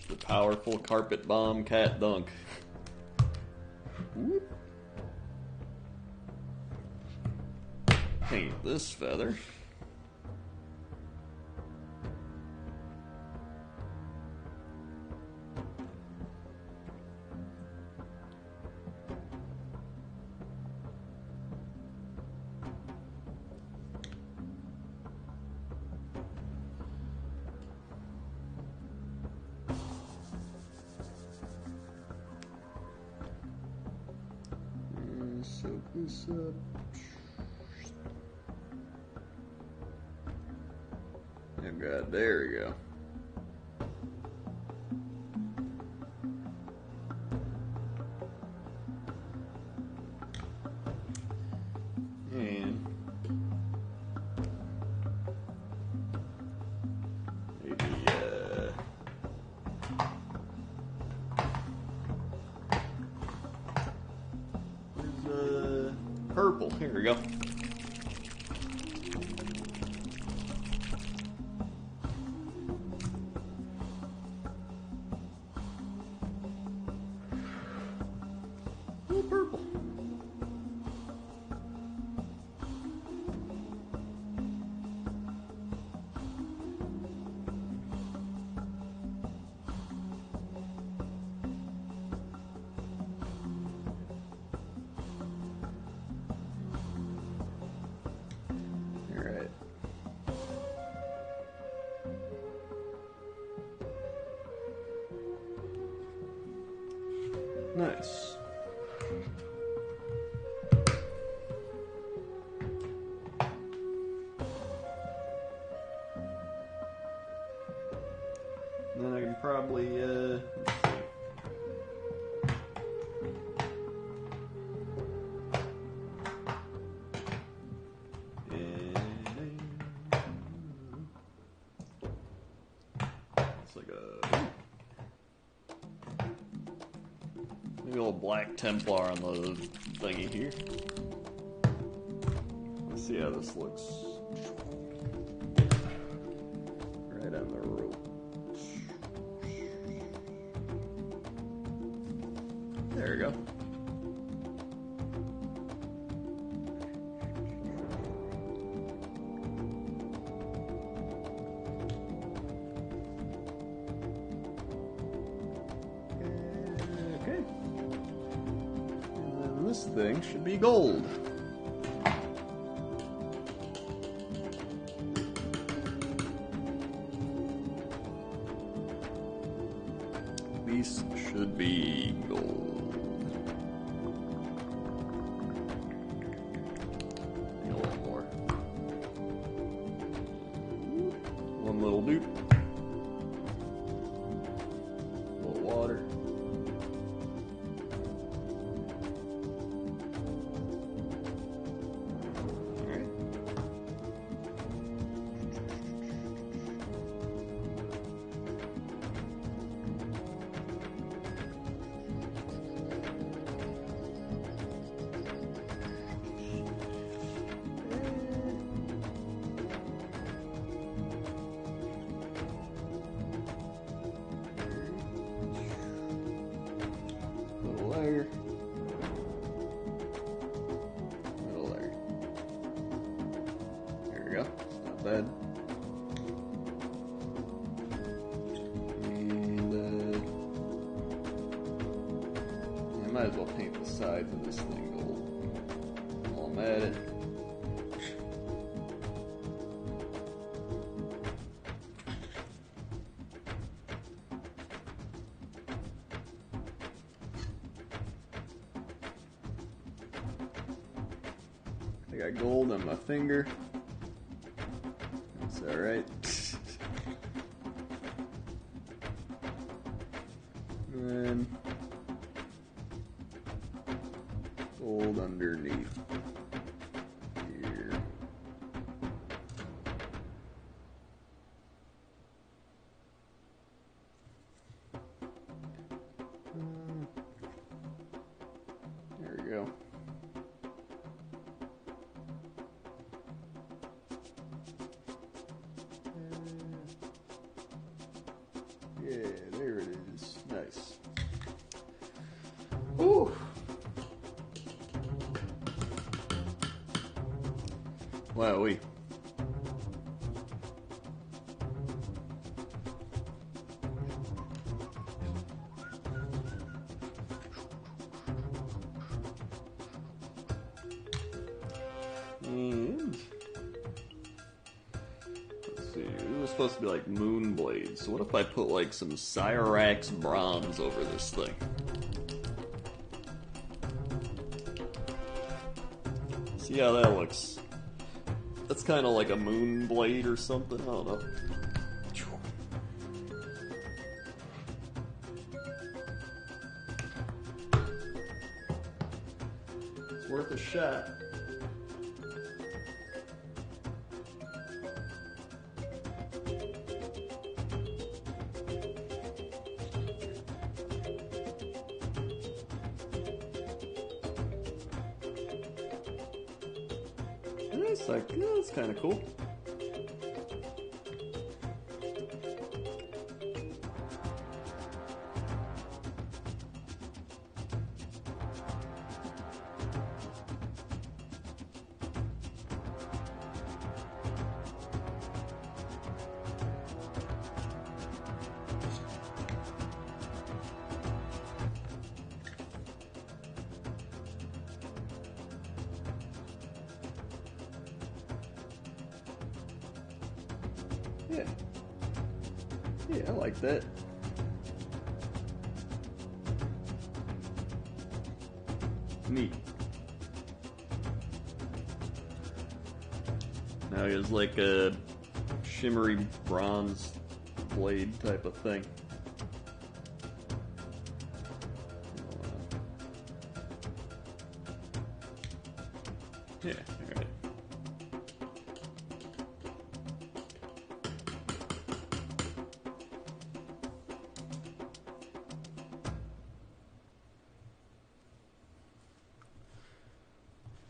The powerful carpet bomb cat dunk. Whoop. Paint this feather. Soak this up. Oh God, there we go. And maybe purple. Here we go. Nice. And then I can probably, let's see. It's like a maybe a little black Templar on the thingy here. Let's see how this looks. Right on the rope. There we go. Okay. And then this thing should be gold. These should be gold. A little more. One little dupe. A little water. Alright. Little layer. Little layer. There we go. It's not bad. And I might as well paint the sides of this thing gold while I'm at it. I got gold on my finger. That's alright. And then gold underneath here. There we go. Yeah, there it is. Nice. Ooh. Wowee. And let's see, it was supposed to be like moon blades. So what if I put like some Cyrax bronze over this thing? See how that looks. That's kind of like a moon blade or something. I don't know. It's worth a shot. It's like, yeah, that's kind of cool. Yeah. Yeah, I like that. Neat. Now he has like a shimmery bronze blade type of thing. Yeah, alright.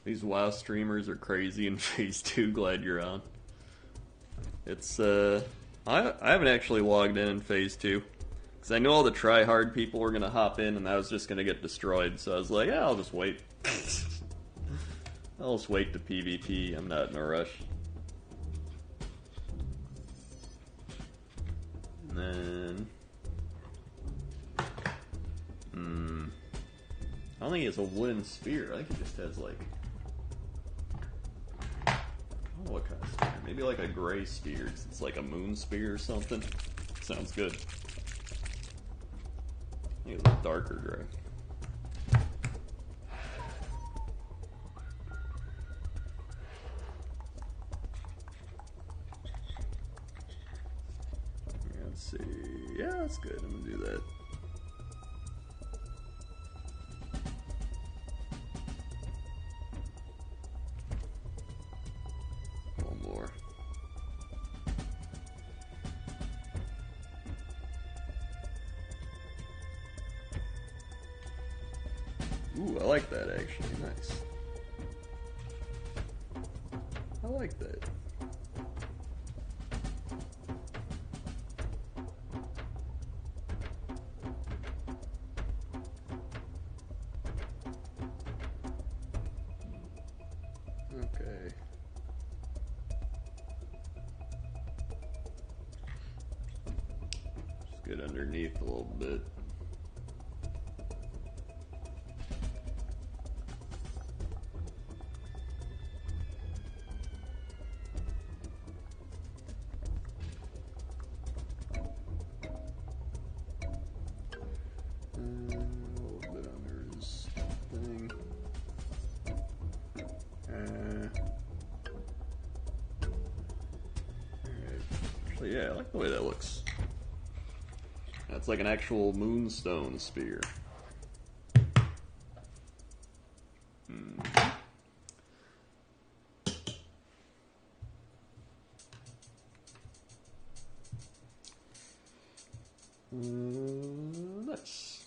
These WoW streamers are crazy in Phase 2, glad you're on. It's, I haven't actually logged in Phase 2. Because I know all the try-hard people were going to hop in and I was just going to get destroyed. So I was like, yeah, I'll just wait. I'll just wait to PvP. I'm not in a rush. And then... I don't think he has a wooden spear. I think he just has like... I don't know what kind of spear. Maybe like a gray spear. It's like a moon spear or something. Sounds good. I think it's a darker gray. Let's see. Yeah, that's good. I'm gonna do that. One more. Ooh, I like that actually. Nice. I like that. Okay. Just get underneath a little bit. A little bit under his thing. Actually, yeah, I like the way that looks. That's like an actual moonstone spear. Nice.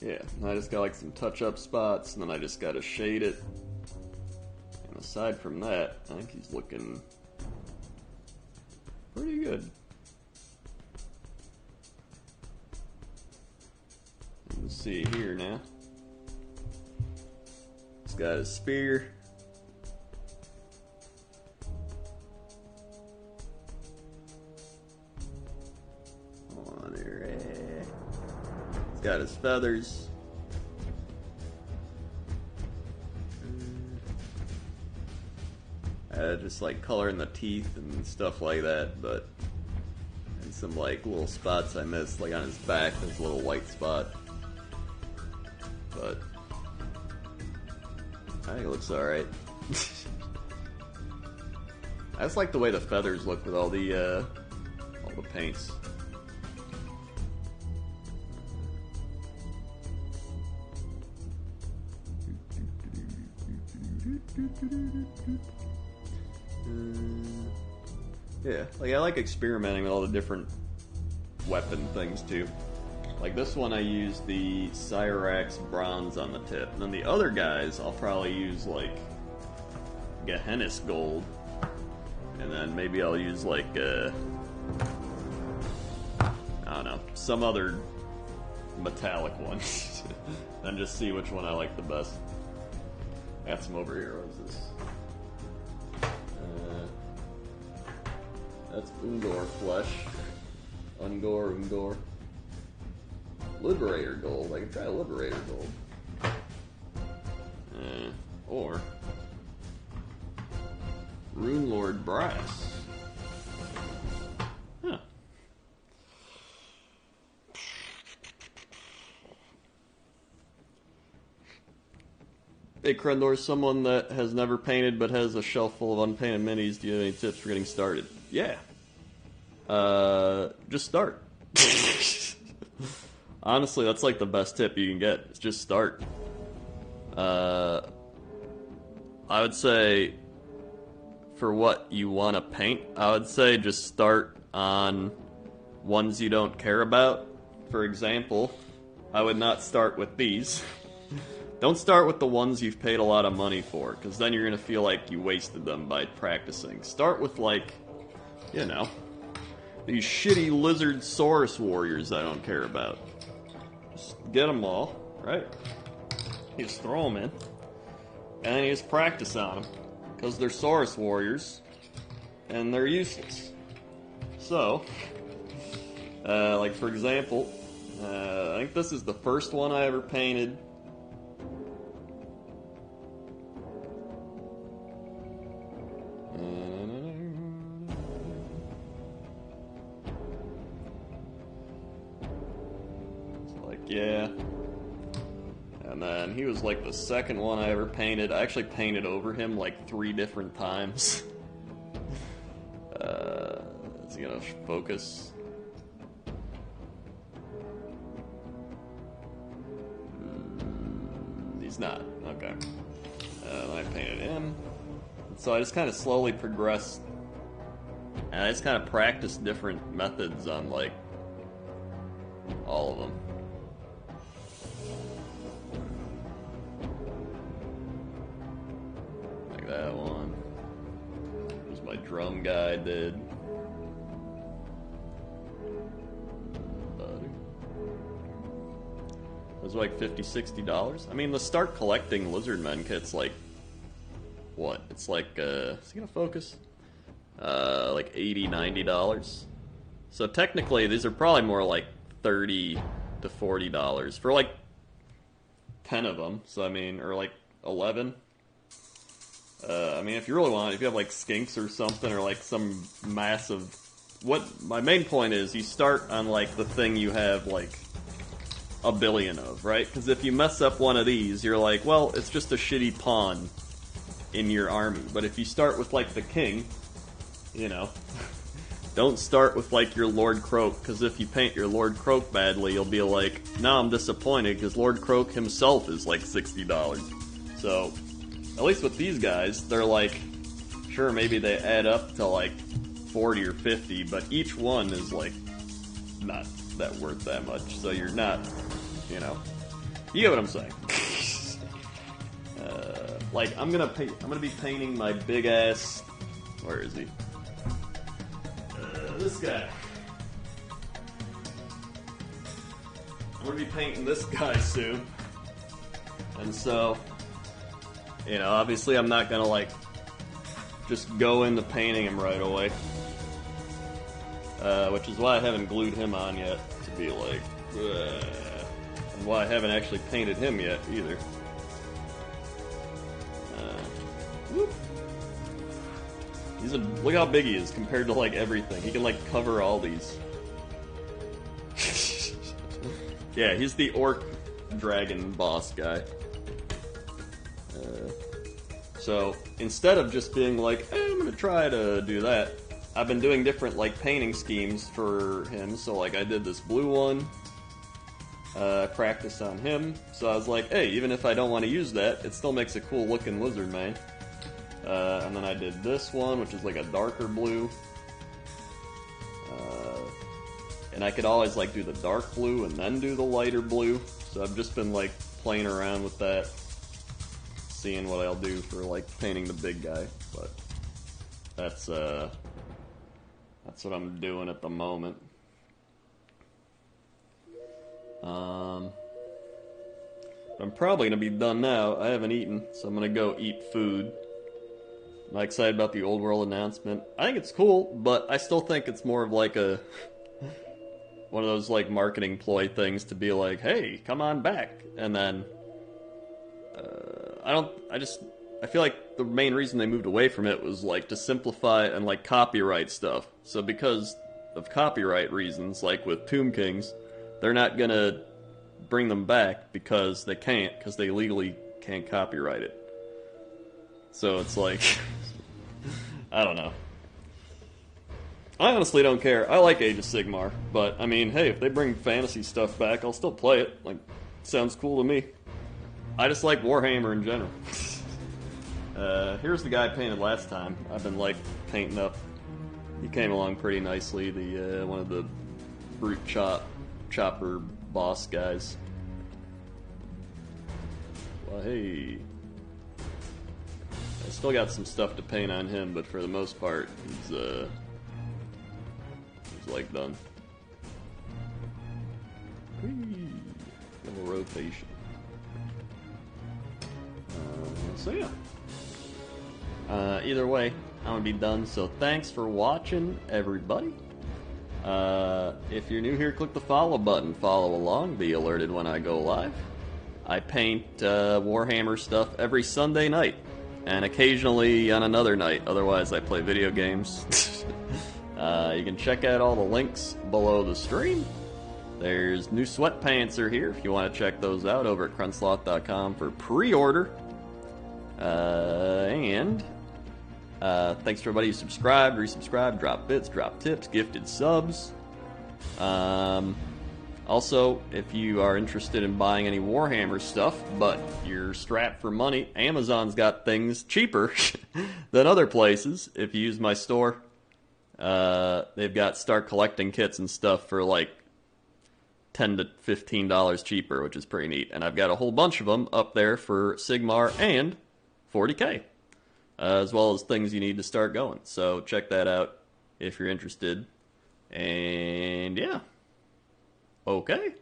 Yeah, I just got like some touch-up spots, and then I just got to shade it. And aside from that, I think he's looking pretty good. Let's see here now. He's got his spear. On here. He's got his feathers. Just like coloring the teeth and stuff like that, but and some like little spots I missed, like on his back, there's a little white spot. But I think it looks alright. I just like the way the feathers look with all the paints. Yeah, like I like experimenting with all the different weapon things too. Like this one I use the Cyrax bronze on the tip, and then the other guys I'll probably use like Gehennis gold, and then maybe I'll use like I don't know, some other metallic one, and just see which one I like the best. I got some over here. What is this? That's Ungor flesh. Ungor. Liberator gold. I can try Liberator gold. Or Rune Lord Brass. Huh. Hey Krendor, someone that has never painted but has a shelf full of unpainted minis, do you have any tips for getting started? Yeah. Just start. Honestly, that's like the best tip you can get. Is just start. I would say for what you want to paint, I would say just start on ones you don't care about. For example, I would not start with these. Don't start with the ones you've paid a lot of money for, because then you're going to feel like you wasted them by practicing. Start with, like, you know, these shitty lizard Saurus warriors I don't care about. Just get them all, right? You just throw them in, and then you just practice on them, because they're Saurus warriors, and they're useless. So, like for example, I think this is the first one I ever painted. Yeah. And then he was like the second one I ever painted. I actually painted over him like 3 different times. Is he gonna focus? He's not. Okay. Then I painted him. So I just kind of slowly progressed. And I just kind of practiced different methods on like all of them. That one. Here's my drum guy did. It was like $50-$60. I mean, the start collecting Lizardmen kit's like, what? It's like, is he gonna focus? Like $80-$90. So technically, these are probably more like $30 to $40 for like 10 of them. So I mean, or like 11. I mean, if you really want, if you have like skinks or something, or like some massive... What my main point is, you start on like the thing you have like a billion of, right? Because if you mess up one of these, you're like, well, it's just a shitty pawn in your army. But if you start with like the king, you know, don't start with like your Lord Croak, because if you paint your Lord Croak badly, you'll be like, now I'm disappointed because Lord Croak himself is like $60. So... At least with these guys, they're like, sure, maybe they add up to like 40 or 50, but each one is like not that worth that much. So you're not, you know, you get what I'm saying. Like I'm gonna be painting my big ass. Where is he? This guy. I'm gonna be painting this guy soon, and so. You know, obviously I'm not gonna, like, just go into painting him right away. Which is why I haven't glued him on yet, to be like, ugh. And why I haven't actually painted him yet, either. Whoop. Look how big he is compared to, like, everything. He can, like, cover all these. Yeah, he's the orc dragon boss guy. So, instead of just being like, hey, I'm gonna try to do that, I've been doing different, like, painting schemes for him. So, like, I did this blue one, practiced on him. So I was like, hey, even if I don't want to use that, it still makes a cool looking lizard man. And then I did this one, which is like a darker blue. And I could always, like, do the dark blue and then do the lighter blue. So I've just been, like, playing around with that. Seeing what I'll do for like painting the big guy, but that's what I'm doing at the moment. I'm probably gonna be done now. I haven't eaten, so I'm gonna go eat food. I'm not excited about the Old World announcement. I think it's cool, but I still think it's more of like a one of those like marketing ploy things to be like, hey, come on back, and then I feel like the main reason they moved away from it was like to simplify and like copyright stuff. So because of copyright reasons, like with Tomb Kings, they're not gonna bring them back because they can't, because they legally can't copyright it. So it's like, I don't know. I honestly don't care. I like Age of Sigmar, but I mean, hey, if they bring fantasy stuff back, I'll still play it. Like, sounds cool to me. I just like Warhammer in general. Here's the guy I painted last time. I've been like painting up. He came along pretty nicely. The one of the brute chopper boss guys. Well, hey. I still got some stuff to paint on him, but for the most part, he's like done. Whee! Little rotation. So yeah. Either way, I'm gonna be done. So thanks for watching, everybody. If you're new here, click the follow button. Follow along. Be alerted when I go live. I paint Warhammer stuff every Sunday night, and occasionally on another night. Otherwise, I play video games. You can check out all the links below the stream. There's new sweatpants are here if you want to check those out over at crunchloth.com for pre-order. And thanks to everybody who subscribed, resubscribed, dropped bits, dropped tips, gifted subs. Also, if you are interested in buying any Warhammer stuff, but you're strapped for money, Amazon's got things cheaper than other places. If you use my store, they've got start collecting kits and stuff for like $10 to $15 cheaper, which is pretty neat. And I've got a whole bunch of them up there for Sigmar and 40k, as well as things you need to start going. So check that out if you're interested. And yeah. Okay.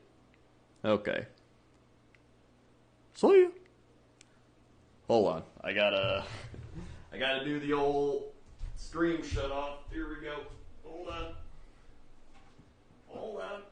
See ya. Hold on. I gotta do the old stream shut off. Here we go. Hold on.